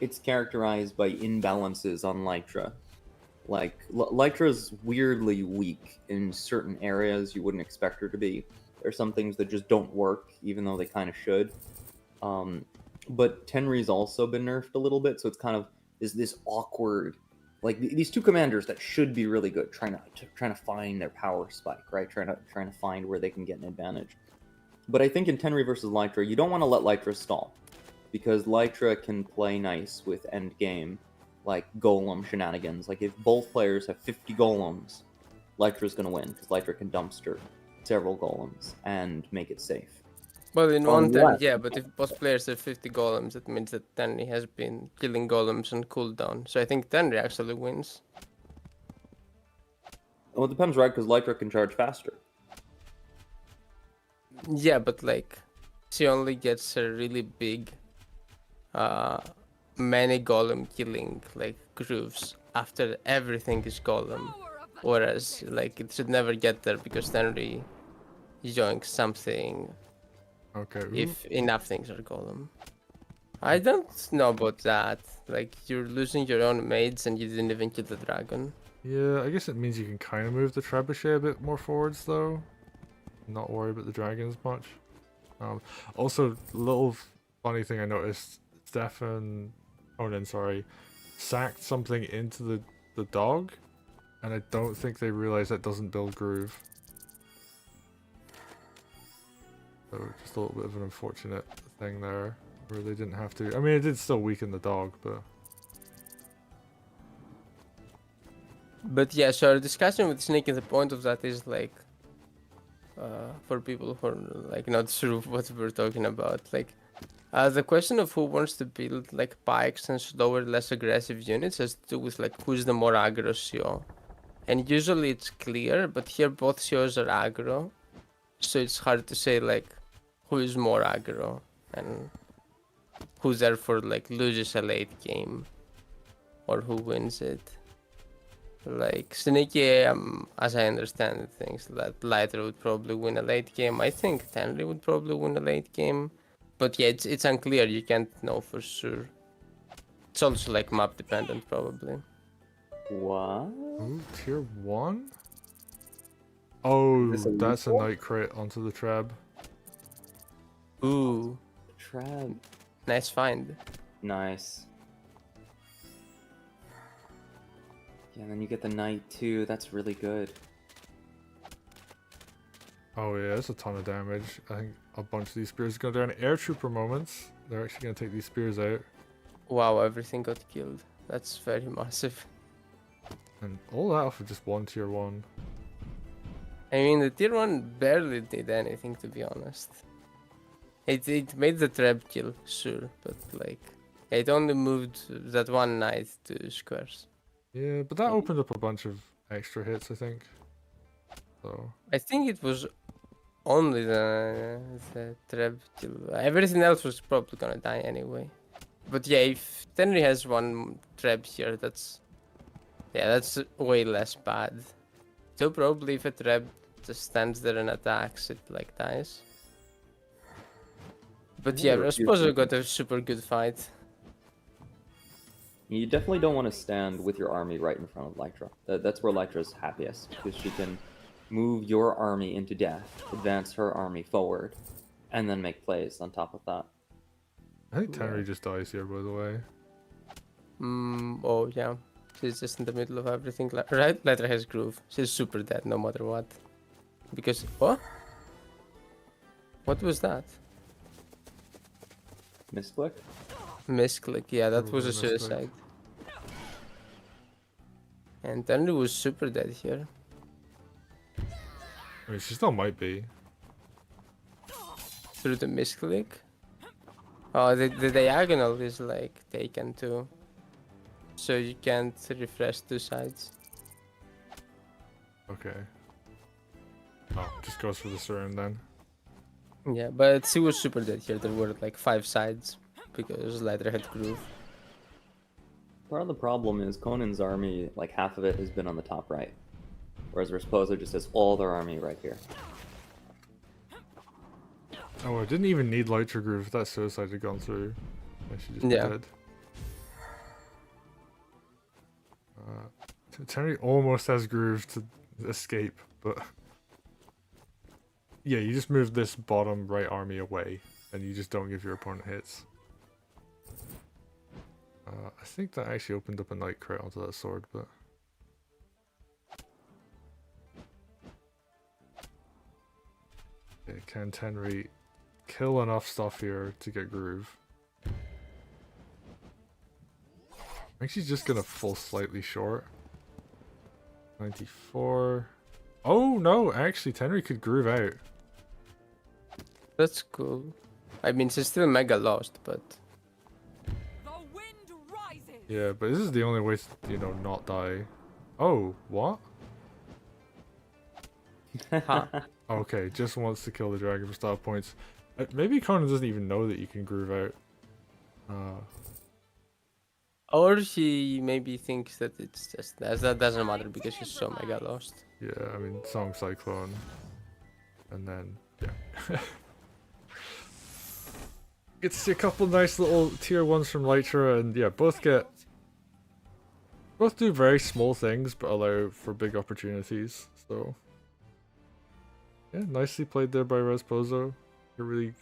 it's characterized by imbalances on Lytra. Like, Lytra's weirdly weak in certain areas you wouldn't expect her to be. There's some things that just don't work, even though they kind of should. But Tenry's also been nerfed a little bit, so it's kind of is this awkward, like these two commanders that should be really good, trying to find their power spike, right? Trying to find where they can get an advantage. But I think in Tenri versus Lytra, you don't want to let Lytra stall, because Lytra can play nice with end game, like golem shenanigans. Like if both players have 50 golems, Lytra's gonna win because Lytra can dumpster several golems and make it safe. Well, in one turn, Unless- yeah, but if both players have 50 golems, that means that Tenri has been killing golems on cooldown. So I think Tenri actually wins. Well, it depends, right? Because Lytra can charge faster. Yeah, but like, she only gets a really big, many golem killing like grooves after everything is golem. Whereas, like, it should never get there because Tenri yoinks something Okay. Ooh. if enough things are golem. I don't know about that. Like, you're losing your own mates and you didn't even kill the dragon. Yeah, I guess it means you can kind of move the trebuchet a bit more forwards though. Not worry about the dragons much. Also, little funny thing I noticed, Stefan, sorry, sacked something into the dog, and I don't think they realize that doesn't build groove. So just a little bit of an unfortunate thing there, where they didn't have to. I mean, it did still weaken the dog, but... But yeah, so our discussion with Sneaky, the point of that is like, for people who are like not sure what we're talking about, like, the question of who wants to build like pikes and slower, less aggressive units has to do with like who's the more aggro CO. And usually it's clear, but here both COs are aggro, so it's hard to say like who is more aggro and who therefore like loses a late game or who wins it. Like Sneaky, as I understand it, thinks that Lighter would probably win a late game. I think Tenri would probably win a late game, but yeah, it's unclear. You can't know for sure. It's also like map dependent, probably. What? Ooh, tier 1? Oh, Is this a that's a lethal? night crit onto the treb. Ooh, Trab. nice find. Nice. Yeah, and then you get the knight too. That's really good. Oh yeah, that's a ton of damage. I think a bunch of these spears go down. Air trooper moments. They're actually gonna take these spears out. Wow, everything got killed. That's very massive. And all that off of just one tier 1. I mean, the tier 1 barely did anything, to be honest. It made the trap kill, sure, but like, it only moved that one knight to squares. Yeah, but that opened up a bunch of extra hits, I think. So I think it was only the trap kill. Everything else was probably gonna die anyway. But yeah, if Tenri has one trap here, that's way less bad. So probably if a trap just stands there and attacks, it like dies. But yeah, Yeah, Rasposo got a super good fight. You definitely don't want to stand with your army right in front of Lytra. That's where Lytra's happiest, because she can move your army into death, advance her army forward, and then make plays on top of that. I think Tenri just dies here, by the way. Oh yeah. She's just in the middle of everything. Right? Lytra has groove. She's super dead no matter what. Because what? What was that? Misclick? Misclick, yeah, that Probably was a a misclick. suicide. And Tenri was super dead here. I mean, she still might be. Through the misclick. Oh, the diagonal is like taken too. So you can't refresh two sides. Okay. Oh, just goes for the surround then. Yeah, but she was super dead here. There were like 5 sides because Lytra had groove. Part of the problem is Conan's army, like half of it has been on the top right. Whereas Rasposo just has all their army right here. Oh, I didn't even need Lytra Groove. That suicide had gone through. I should just be Yeah. dead. Tenri almost has Groove to escape, but... Yeah, you just move this bottom right army away, and you just don't give your opponent hits. I think that actually opened up a night crit onto that sword, but... Okay, can Tenri kill enough stuff here to get groove? I think she's just gonna fall slightly short. 94. Oh no, actually Tenri could groove out. That's cool. I mean, she's still mega lost, but Yeah, but this is the only way to, you know, not die. Oh, what? huh. Okay, just wants to kill the dragon for style points. Maybe Conan doesn't even know that you can groove out. Or she maybe thinks that it's just that doesn't matter because she's so mega lost. Yeah, I mean, Song Cyclone. And then, yeah. Get to see a couple nice little tier 1s from Lytra, and yeah, both do very small things, but allow for big opportunities, so... Yeah, nicely played there by Respozo. A really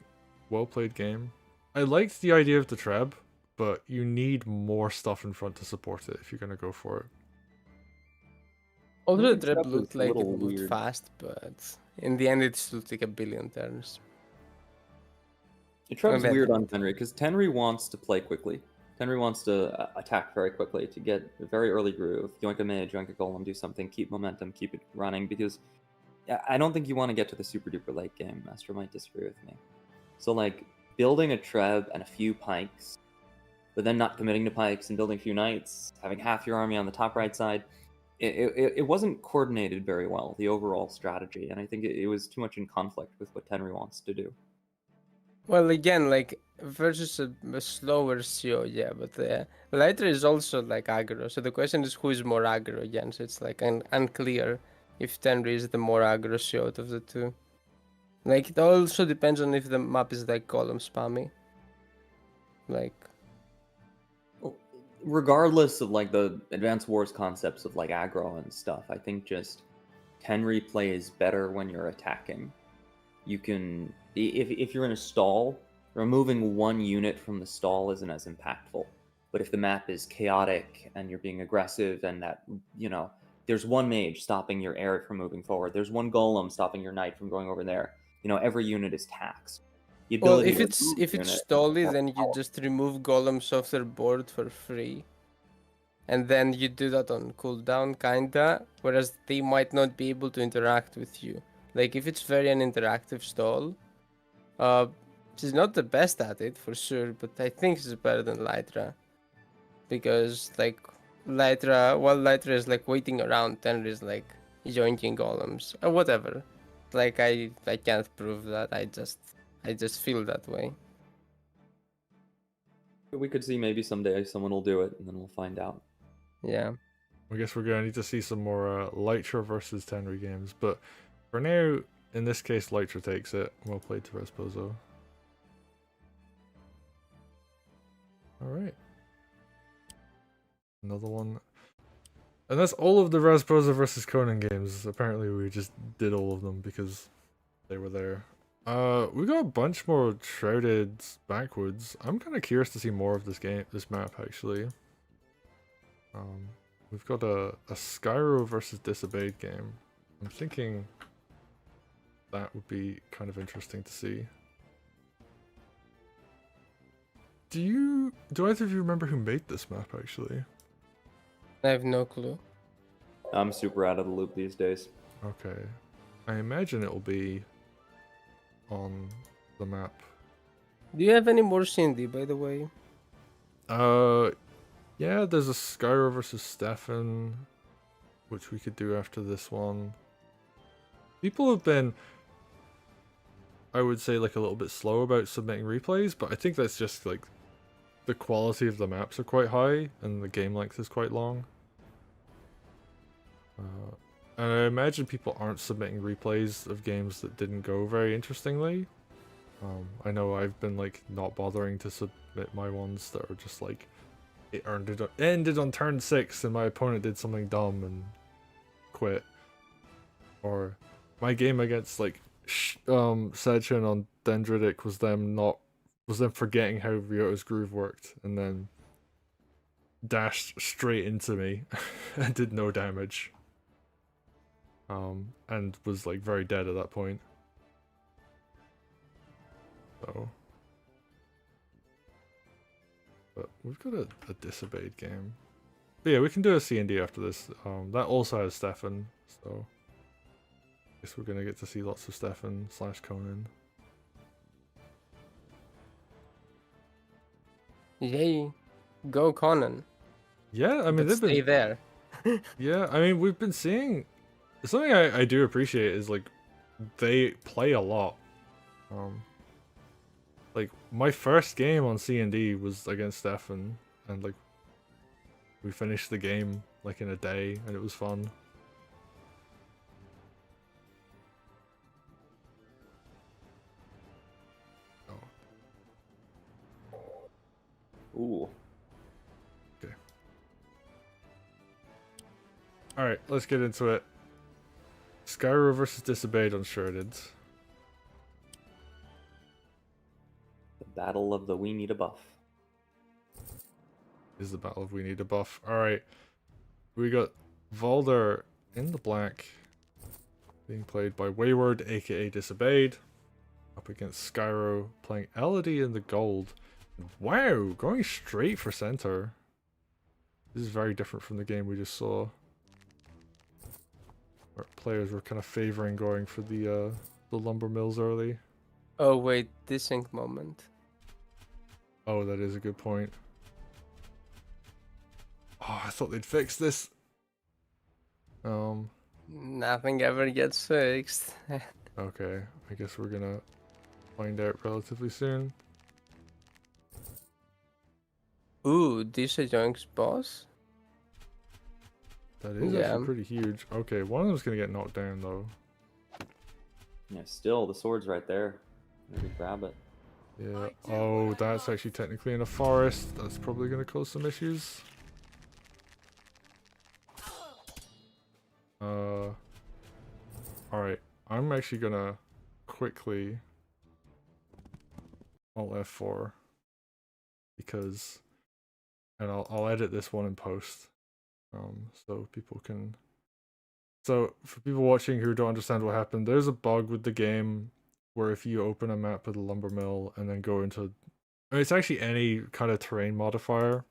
well-played game. I liked the idea of the Treb, but you need more stuff in front to support it if you're gonna go for it. Although think the trap that was looked a like it little moved weird. fast, but in the end it still took a billion turns. It Treb's Okay. weird on Tenri because Tenri wants to play quickly. Tenri wants to attack very quickly to get a very early groove. Yoink a mage, yoink a golem, do something, keep momentum, keep it running. Because I don't think you want to get to the super duper late game. Master might disagree with me. So like building a Treb and a few pikes, but then not committing to pikes and building a few knights, having half your army on the top right side. It wasn't coordinated very well, the overall strategy, and I think it was too much in conflict with what Tenri wants to do. Well, again, like versus a slower CO, yeah, but lighter is also like aggro. So the question is who is more aggro again. So it's like unclear if Tenri is the more aggro CO out of the two. Like it also depends on if the map is like column spammy. Like Regardless of like the Advanced Wars concepts of like aggro and stuff, I think just Tenri plays better when you're attacking. You can, if you're in a stall, removing one unit from the stall isn't as impactful. But if the map is chaotic and you're being aggressive and that, you know, there's one mage stopping your air from moving forward, there's one golem stopping your knight from going over there, you know, every unit is taxed. The well, ability if to it's remove if it's unit- stolly, then you just remove golems off their board for free. And then you do that on cooldown, kinda, whereas they might not be able to interact with you. Like, if it's very an interactive stall, she's not the best at it, for sure, but I think she's better than Lytra. Because, like, while Lytra is, like, waiting around, Tenri is, like, jointing golems, or whatever. Like, I can't prove that, I just feel that way. We could see maybe someday someone will do it, and then we'll find out. Yeah. I guess we're gonna need to see some more Lytra versus Tenri games, but for now, in this case, Lytra takes it. Well played to Respozo. Alright. Another one. And that's all of the Respozo versus Conan games. Apparently we just did all of them because they were there. We got a bunch more Shrouded Backwoods. I'm kind of curious to see more of this map actually. We've got a Skyro versus Disobeyed game. I'm thinking that would be kind of interesting to see. Do either of you remember who made this map actually? I have no clue. I'm super out of the loop these days. Okay. I imagine it will be on the map. Do you have any more Cindy, by the way? Yeah, there's a Skyro versus Stefan, which we could do after this one. People have been, I would say, like a little bit slow about submitting replays, but I think that's just like the quality of the maps are quite high and the game length is quite long. And I imagine people aren't submitting replays of games that didn't go very interestingly. I know I've been like not bothering to submit my ones that are just like it ended on turn 6 and my opponent did something dumb and quit. Or my game against like Sechin on Dendritic was them forgetting how Ryota's groove worked and then dashed straight into me and did no damage. And was like very dead at that point. So, but we've got a disobeyed game. But yeah, we can do a C&D after this. That also has Stefan, so I guess we're gonna get to see lots of Stefan / Conan. Yay, go Conan. Yeah, I mean But they've stay been. there. Yeah, I mean we've been seeing something I do appreciate is like they play a lot. Like my first game on C&D was against Stefan, and like we finished the game like in a day, and it was fun. Ooh. Okay. All right, let's get into it. Skyro versus Disobeyed Unshredded. The battle of the we need a buff. Is the battle of we need a buff. All right, we got Valder in the black, being played by Wayward, aka Disobeyed, up against Skyro playing Elodie in the gold. Wow, going straight for center. This is very different from the game we just saw, where players were kind of favoring going for the lumber mills early. Oh wait, desync moment. Oh, that is a good point. Oh, I thought they'd fix this. Nothing ever gets fixed. Okay, I guess we're gonna find out relatively soon. Ooh, Disha joins boss? That is Yeah. actually pretty huge. Okay, one of them's gonna get knocked down though. Yeah, still the sword's right there. Maybe grab it. Yeah. Oh, that's actually technically in a forest. That's probably gonna cause some issues. Alright. I'm actually gonna quickly Alt F4 because, and I'll edit this one in post, so people can. So for people watching who don't understand what happened, there's a bug with the game where if you open a map with a lumber mill and then go into, I mean, it's actually any kind of terrain modifier,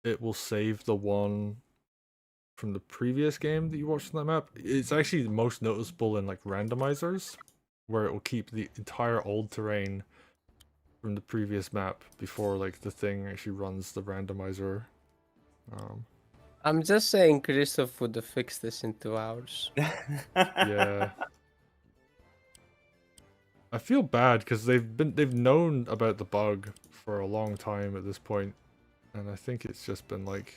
it will save the one from the previous game that you watched on that map. It's actually most noticeable in like randomizers, where it will keep the entire old terrain from the previous map before like the thing actually runs the randomizer. I'm just saying Christoph would have fixed this in 2 hours. Yeah. I feel bad because they've known about the bug for a long time at this point, and I think it's just been like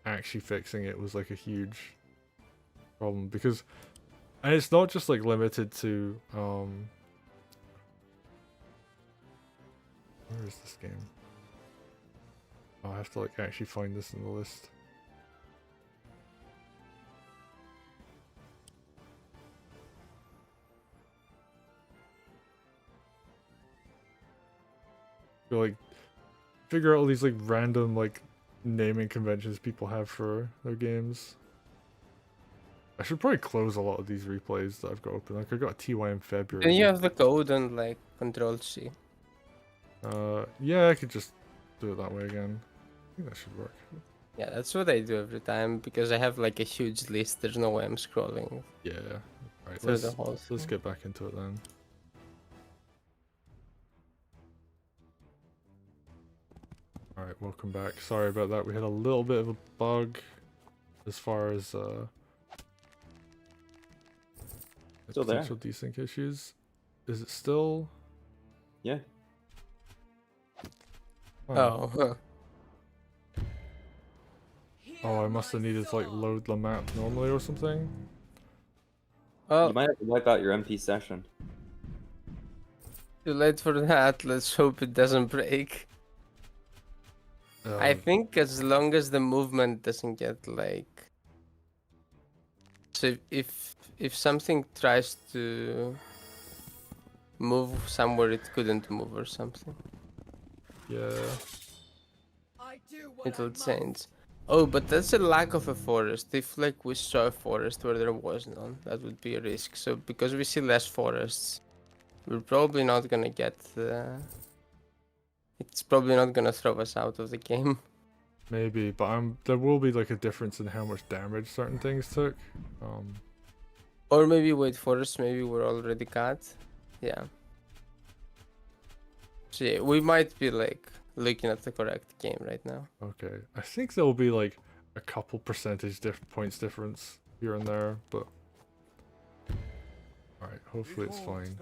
actually fixing it was like a huge problem because, and it's not just like limited to where is this game? Oh, I have to like actually find this in the list. Like figure out all these like random like naming conventions people have for their games. I should probably close a lot of these replays that I've got open. Like I got a TY in February. Then you have the code and like Control C. Yeah, I could just do it that way again. I think that should work. Yeah, that's what I do every time because I have like a huge list. there's no way I'm scrolling Yeah. Right, through the whole let's thing. get back into it then. Alright, welcome back. Sorry about that. We had a little bit of a bug as far as Still there. potential desync issues. Is it still? Yeah. Oh, huh. Oh, I must have needed to like load the map normally or something. Well, You might have to wipe out your MP session. too late for that. Let's hope it doesn't break. I think as long as the movement doesn't get like, so if something tries to move somewhere it couldn't move or something. Yeah. Little Saints. Oh, but that's a lack of a forest. If like we saw a forest where there was none, that would be a risk. So because we see less forests, we're probably not gonna get. It's probably not gonna throw us out of the game. Maybe, but there will be like a difference in how much damage certain things took. Or maybe wait, forests maybe we're already got. Yeah. So yeah, we might be like looking at the correct game right now. Okay, I think there will be like a couple percentage points difference here and there, but all right, hopefully it's fine.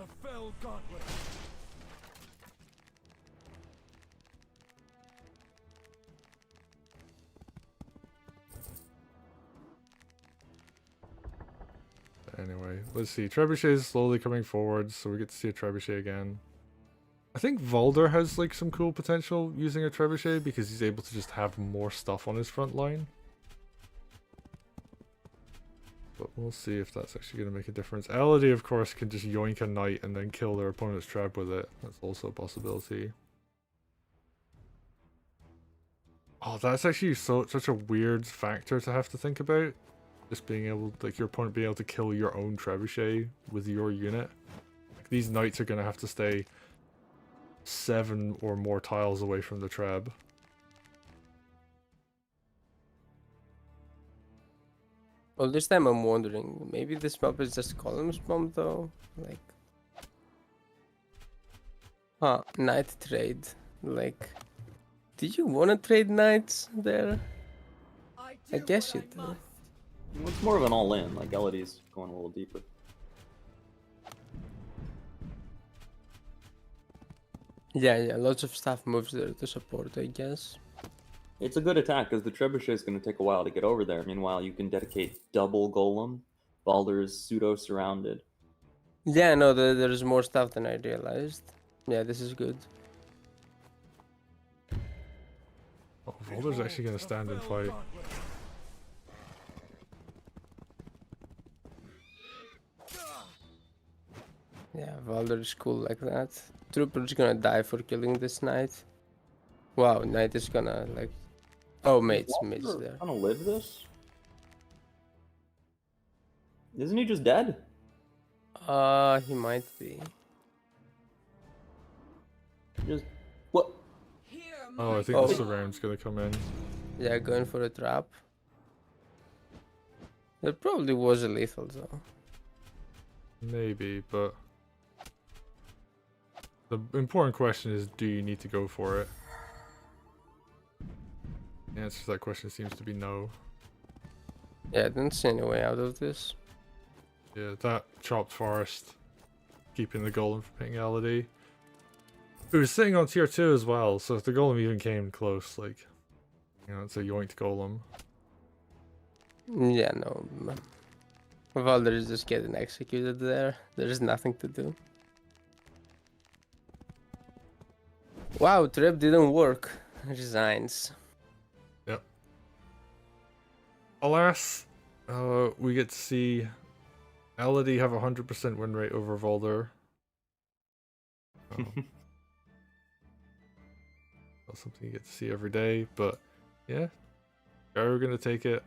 Anyway, let's see. Trebuchet is slowly coming forward, so we get to see a Trebuchet again. I think Valder has like some cool potential using a Trebuchet because he's able to just have more stuff on his front line. But we'll see if that's actually going to make a difference. Elodie, of course, can just yoink a knight and then kill their opponent's trap with it. That's also a possibility. Oh, that's actually such a weird factor to have to think about. Just being able, like, your opponent being able to kill your own trebuchet with your unit. Like, these knights are going to have to stay 7 or more tiles away from the treb. Well, this time I'm wondering, maybe this map is just columns bomb though? Like... Huh, knight trade. Like... Do you want to trade knights there? I guess you do. It's more of an all-in, like Elodie's going a little deeper. Yeah, lots of stuff moves there to support, I guess. It's a good attack because the trebuchet is going to take a while to get over there. Meanwhile, you can dedicate double golem. Balder's pseudo-surrounded. Yeah, no, there's more stuff than I realized. Yeah, this is good. Oh, Valder's actually going to stand and fight. Yeah, Valder is cool like that. Trooper's gonna die for killing this knight. Wow, knight is gonna like... Oh, mate's there. Gonna live this? Isn't he just dead? He might be. Just... What? Oh, I think the surround's going to come in. Yeah, going for a trap. There probably was a lethal though. Maybe, but... The important question is, do you need to go for it? The answer to that question seems to be no. Yeah, I didn't see any way out of this. Yeah, that chopped forest, keeping the golem from hitting Elodie. It was sitting on tier 2 as well, so if the golem even came close, like, you know, it's a yoinked golem. Yeah, no. Valder is just getting executed there. There's nothing to do. Wow, trap didn't work. Resigns. Yep. Alas, we get to see Elodie have a 100% win rate over Valder. That's something you get to see every day, but yeah, we're gonna take it.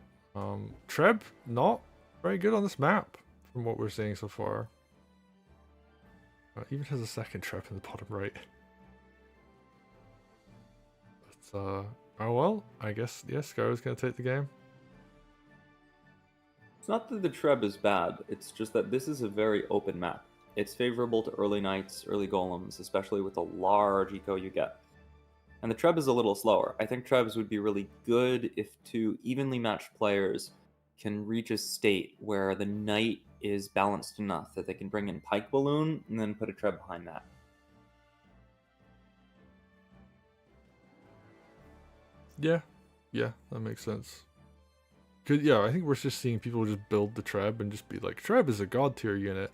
Treb, not very good on this map from what we're seeing so far. Even has a second trap in the bottom right. But, oh well, I guess, yes, Scar's gonna take the game. It's not that the Treb is bad, it's just that this is a very open map. It's favorable to early knights, early golems, especially with the large eco you get. And the Treb is a little slower. I think Trebs would be really good if two evenly matched players can reach a state where the knight is balanced enough that they can bring in Pike Balloon and then put a Treb behind that. Yeah, that makes sense. Yeah, I think we're just seeing people just build the Treb and just be like, Treb is a god tier unit,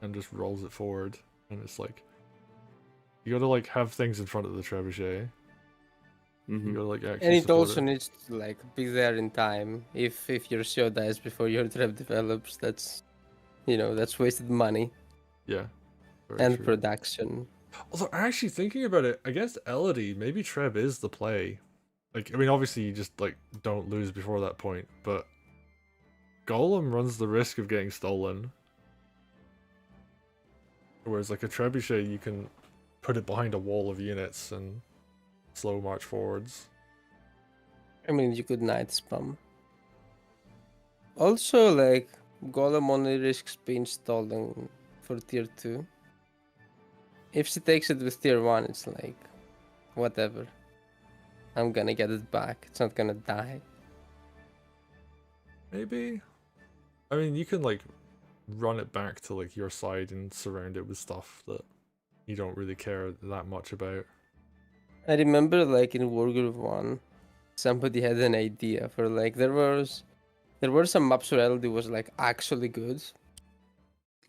and just rolls it forward. And it's like, you gotta like have things in front of the trebuchet. You gotta like actually. And it support also needs to like be there in time. If your show dies before your trap develops, that's, you know, that's wasted money Yeah. Very and true. production. Although actually thinking about it, I guess Elodie, maybe Treb is the play. Like, I mean, obviously you just like don't lose before that point, but Golem runs the risk of getting stolen. Whereas like a Trebuchet, you can put it behind a wall of units and slow march forwards. I mean, you could night spam. Also, like, Golem only risks being stolen for tier 2. If she takes it with tier 1, it's like, whatever. I'm gonna get it back. It's not gonna die. Maybe? I mean, you can like run it back to like your side and surround it with stuff that you don't really care that much about. I remember, like, in Wargroove 1, somebody had an idea for, like, there were some maps where LD was, like, actually good.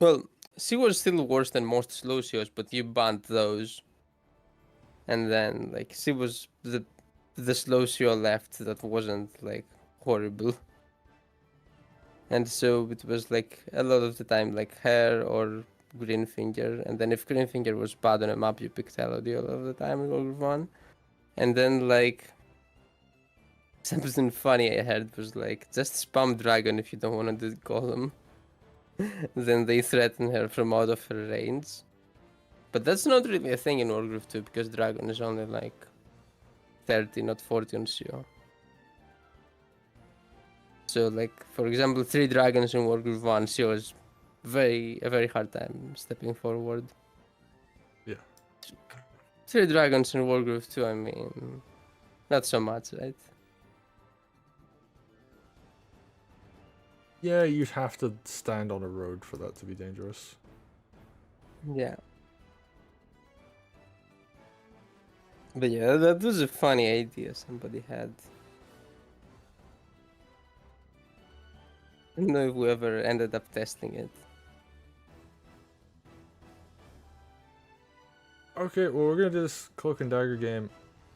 Well, she was still worse than most slow COs, but you banned those. And then, like, she was the slow CO left that wasn't, like, horrible. And so it was, like, a lot of the time, like, Hair or Greenfinger. And then if Greenfinger was bad on a map, you picked Elodie all of the time in Wargroove 1. And then, like, something funny I heard was, like, just spam Dragon if you don't want to do Golem. Then they threaten her from out of her range. But that's not really a thing in Wargroove 2 because Dragon is only like 30, not 40 on CO. So, like, for example, 3 dragons in Wargroove 1, CO is a very hard time stepping forward. Yeah. 3 dragons in Wargroove 2, I mean, not so much, right? Yeah, you'd have to stand on a road for that to be dangerous. Yeah. But yeah, that was a funny idea somebody had. I don't know if we ever ended up testing it. Okay, well we're gonna do this Cloak and Dagger game.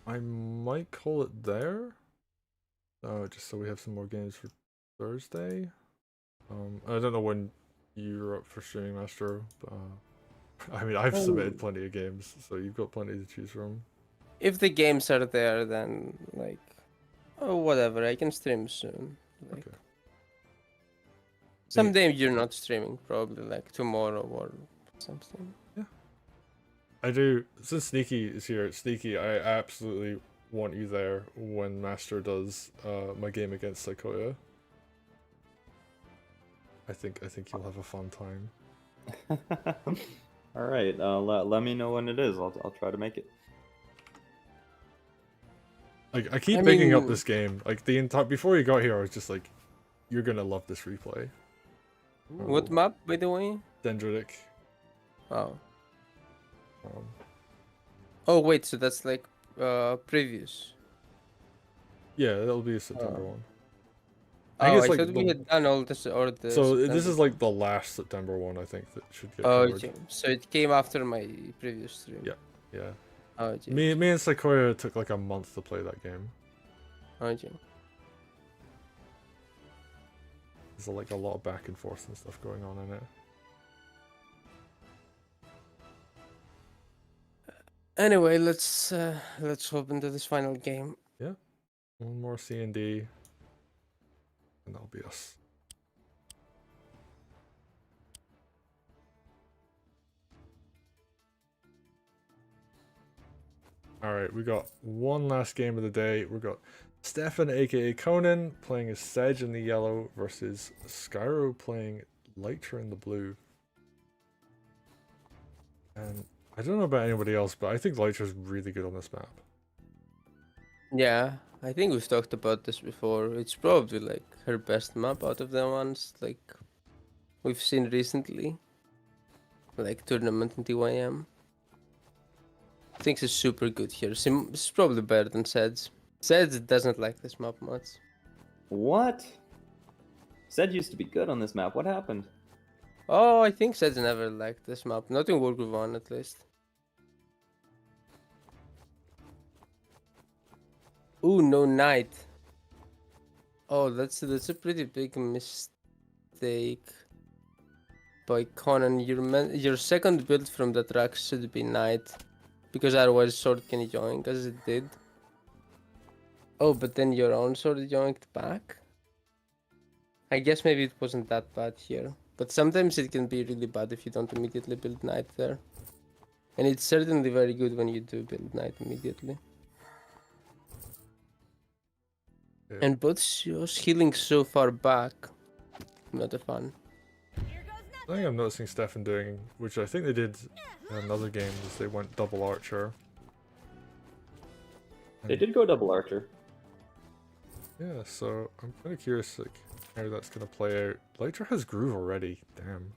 I might call it there. Just so we have some more games for Thursday. I don't know when you're up for streaming, Maestro, but I mean I've submitted plenty of games, so you've got plenty to choose from. If the games are there, then, like, oh, whatever, I can stream soon. Like, Okay. someday you're not streaming, probably, like, tomorrow or something. Yeah. I do. Since Sneaky is here, Sneaky, I absolutely want you there when Master does my game against Sequoia. I think you'll have a fun time. All right, let me know when it is. I'll try to make it. Like I keep I picking up mean- this game. Like the entire before you got here, I was just like, "You're gonna love this replay." What map, by the way? Dendritic. Oh. Um, Oh, wait, so that's, like, previous. yeah, that'll be a September Oh. one. I think it's thought like we the- had done all this, or the So this September is like the last September one, I think, that should get Oh, covered. okay. So it came after my previous stream. Yeah. Yeah. Oh, okay. Me and Sequoia took like a month to play that game. Okay. There's like a lot of back and forth and stuff going on in it. Anyway, let's hop into this final game. One more C&D, and that'll be us. Alright, we got one last game of the day. We got Stefan, aka Conan, playing as Sedge in the yellow versus Skyro playing Lytra in the blue. And I don't know about anybody else, but I think Lytra's really good on this map. Yeah, I think we've talked about this before. It's probably like her best map out of the ones like we've seen recently. Like tournament in TYM. I think she's super good here. She's probably better than Sedge. Sedge doesn't like this map much. What? Said used to be good on this map. What happened? Oh, I think Sedge never liked this map. Not in Wargroove 1 at least. Ooh, no knight. Oh, that's a pretty big mistake. by Conan, your second build from the track should be Knight, because otherwise Sword can yoink as it did. Oh, but then your own Sword yoinked back? I guess maybe it wasn't that bad here, but sometimes it can be really bad if you don't immediately build Knight there. And it's certainly very good when you do build Knight immediately. Yeah. And both shows healing so far back. Not a fan. I think I'm noticing Stefan doing, which I think they did in another game, is they went double archer. They did go double archer. Yeah, so I'm kind of curious like how that's gonna play out. Lytra has groove already. Damn,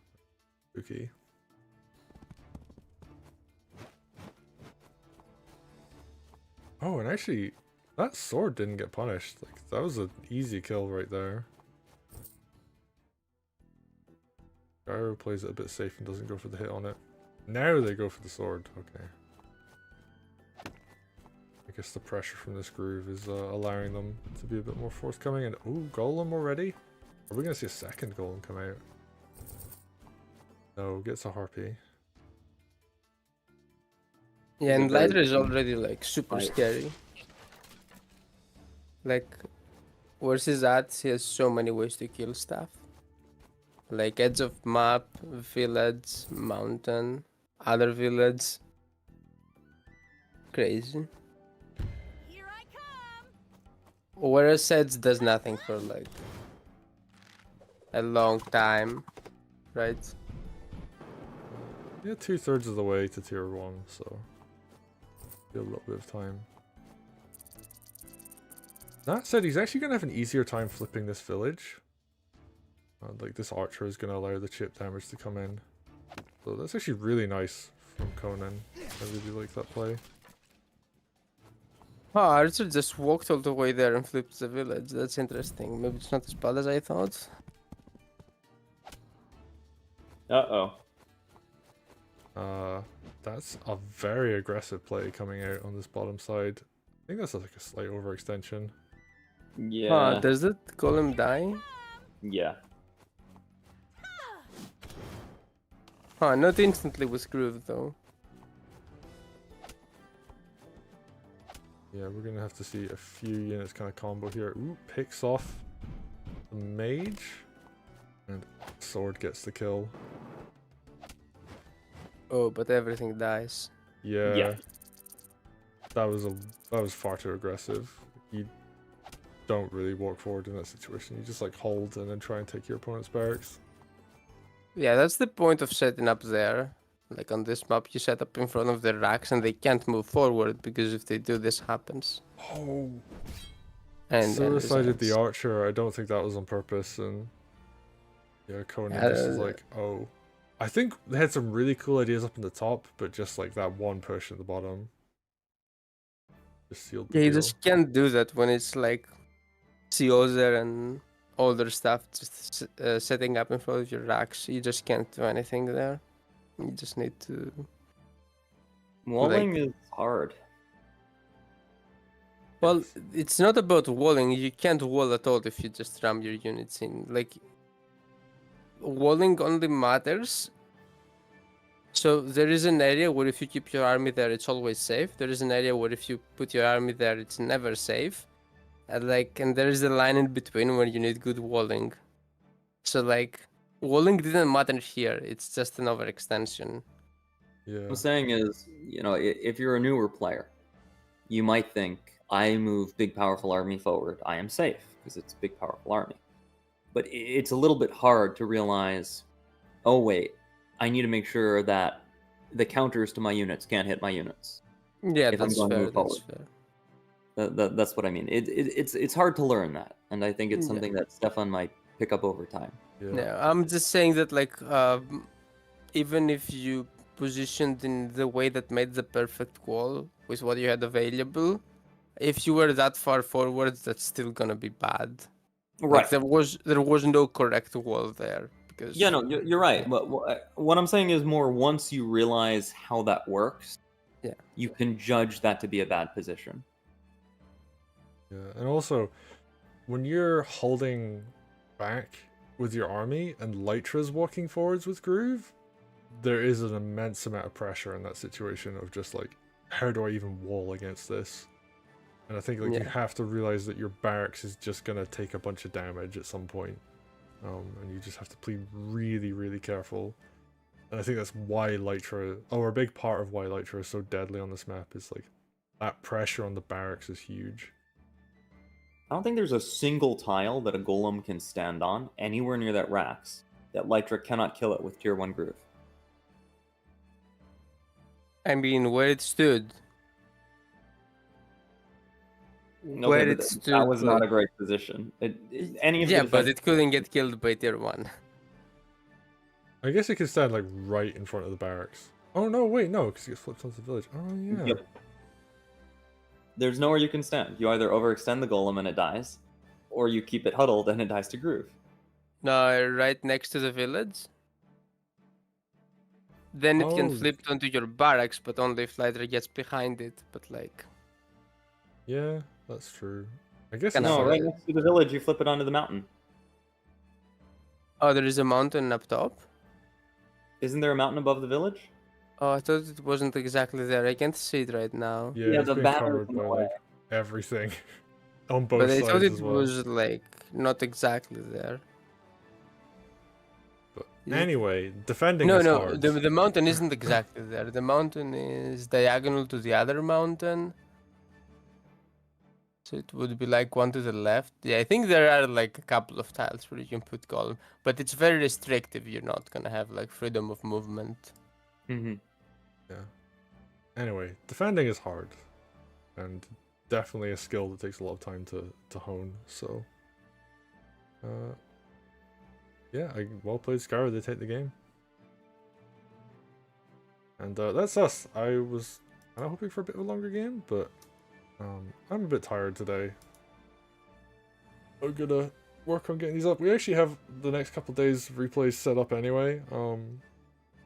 spooky. Oh, and actually, that sword didn't get punished. Like that was an easy kill right there. Gyro plays it a bit safe and doesn't go for the hit on it. Now they go for the sword. Okay. I guess the pressure from this groove is allowing them to be a bit more forthcoming. And ooh, golem already? Are we gonna see a second golem come out? No, gets a harpy. Yeah, and very Lighter is good already like super fight. scary. Like, where's his at? He has so many ways to kill stuff. Like edge of map, village, mountain, other village. Crazy. Here I come. Whereas Edge does nothing for like a long time, right? Yeah, 2/3 of the way to tier 1, so still a little bit of time. That said, he's actually going to have an easier time flipping this village. Like this archer is going to allow the chip damage to come in. So that's actually really nice from Conan. I really like that play. Oh, Archer just walked all the way there and flipped the village. That's interesting. Maybe it's not as bad as I thought. Uh-oh. That's a very aggressive play coming out on this bottom side. I think that's like a slight overextension. Yeah. Does that golem die? Yeah. Not instantly with Groove though. Yeah, we're gonna have to see a few units kind of combo here. Ooh, picks off the mage, and sword gets the kill. Oh, but everything dies. Yeah, Yeah. that was far too aggressive. You don't really walk forward in that situation. You just like hold and then try and take your opponent's barracks. Yeah, that's the point of setting up there. Like on this map, you set up in front of the racks and they can't move forward because if they do, this happens. Oh, And then suicided the results. archer. I don't think that was on purpose, and yeah, Conan just is like, oh. I think they had some really cool ideas up in the top, but just like that one push at the bottom just sealed the Yeah, you deal. just can't do that when it's like Seozer and older stuff just setting up in front of your racks. You just can't do anything there. You just need to. Walling is hard. Well, it's not about walling. You can't wall at all if you just ram your units in. Like, walling only matters. So there is an area where if you keep your army there, it's always safe. There is an area where if you put your army there, it's never safe. And there is a line in between where you need good walling. So like, walling didn't matter here. It's just an overextension. Yeah. What I'm saying is, you know, if you're a newer player, you might think, I move big powerful army forward, I am safe, because it's a big powerful army. But it's a little bit hard to realize, oh wait, I need to make sure that the counters to my units can't hit my units. Yeah, If I'm that's going to fair. move That's forward. fair. That's what I mean. It's hard to learn that, and I think it's Yeah. something that Stefan might pick up over time. Yeah, I'm just saying that like even if you positioned in the way that made the perfect wall with what you had available, if you were that far forward, that's still gonna be bad. Right. Like there was no correct wall there because Yeah, no, you're right. But what I'm saying is more once you realize how that works, Yeah. you can judge that to be a bad position. Yeah, and also, when you're holding back, with your army and Lytra's walking forwards with Groove, there is an immense amount of pressure in that situation of just like, how do I even wall against this? And I think like you Yeah. have to realize that your barracks is just gonna take a bunch of damage at some point. And you just have to be really, really careful. And I think that's why Lytra, or a big part of why Lytra is so deadly on this map is like, that pressure on the barracks is huge. I don't think there's a single tile that a golem can stand on anywhere near that Rax that Lytra cannot kill it with tier 1 Groove. I mean, where it stood. Where Okay, it but stood. that was not like- a great position. Any of yeah, the but defense- it couldn't get killed by tier 1. I guess it could stand like right in front of the barracks. Oh no, wait, no, because it gets flipped onto the village. Oh yeah. Yep. There's nowhere you can stand. You either overextend the golem and it dies, or you keep it huddled and it dies to Groove. No, right next to the village. Then it can Oh. flip onto your barracks, but only if Lytra gets behind it. But like, Yeah, that's true. I guess Can it's I- No, like- right next to the village, you flip it onto the mountain. oh, there is a mountain up top. Isn't there a mountain above the village? Oh, I thought it wasn't exactly there. I can't see it right now. yeah, Yeah, it's the been banner's covered in the by way. like everything on both But I thought sides it as well. was like not exactly there. But Is it- anyway, defending No, is no, hard. the mountain isn't exactly there. The mountain is diagonal to the other mountain. So it would be like one to the left. Yeah, I think there are like a couple of tiles where you can put golem, but it's very restrictive. You're not gonna have like freedom of movement. Mm-hmm. Yeah. Anyway, defending is hard, and definitely a skill that takes a lot of time to hone. So, yeah, well played, Scar. They take the game, and that's us. I was kind of hoping for a bit of a longer game, but I'm a bit tired today. I'm gonna work on getting these up. We actually have the next couple days replays set up anyway.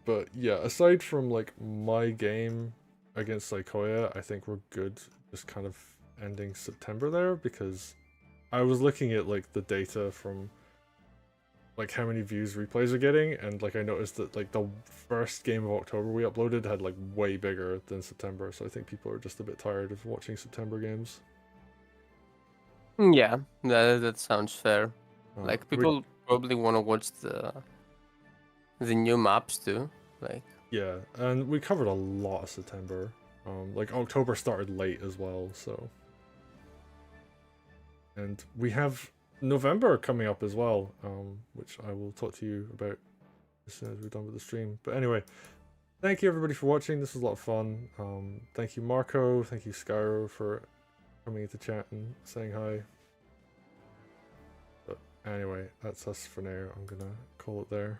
But yeah, aside from like my game against Lycoya, I think we're good. Just kind of ending September there, because I was looking at like the data from like how many views replays are getting, and like I noticed that like the first game of October we uploaded had like way bigger than September, so I think people are just a bit tired of watching September games. Yeah, that sounds fair. Like we- people probably want to watch the new maps too. Like Yeah, and we covered a lot of September. Like October started late as well, so. And we have November coming up as well, which I will talk to you about as soon as we're done with the stream. But anyway, thank you everybody for watching. This was a lot of fun. Thank you Marco, thank you Skyro for coming into chat and saying hi. But anyway, that's us for now. I'm gonna call it there.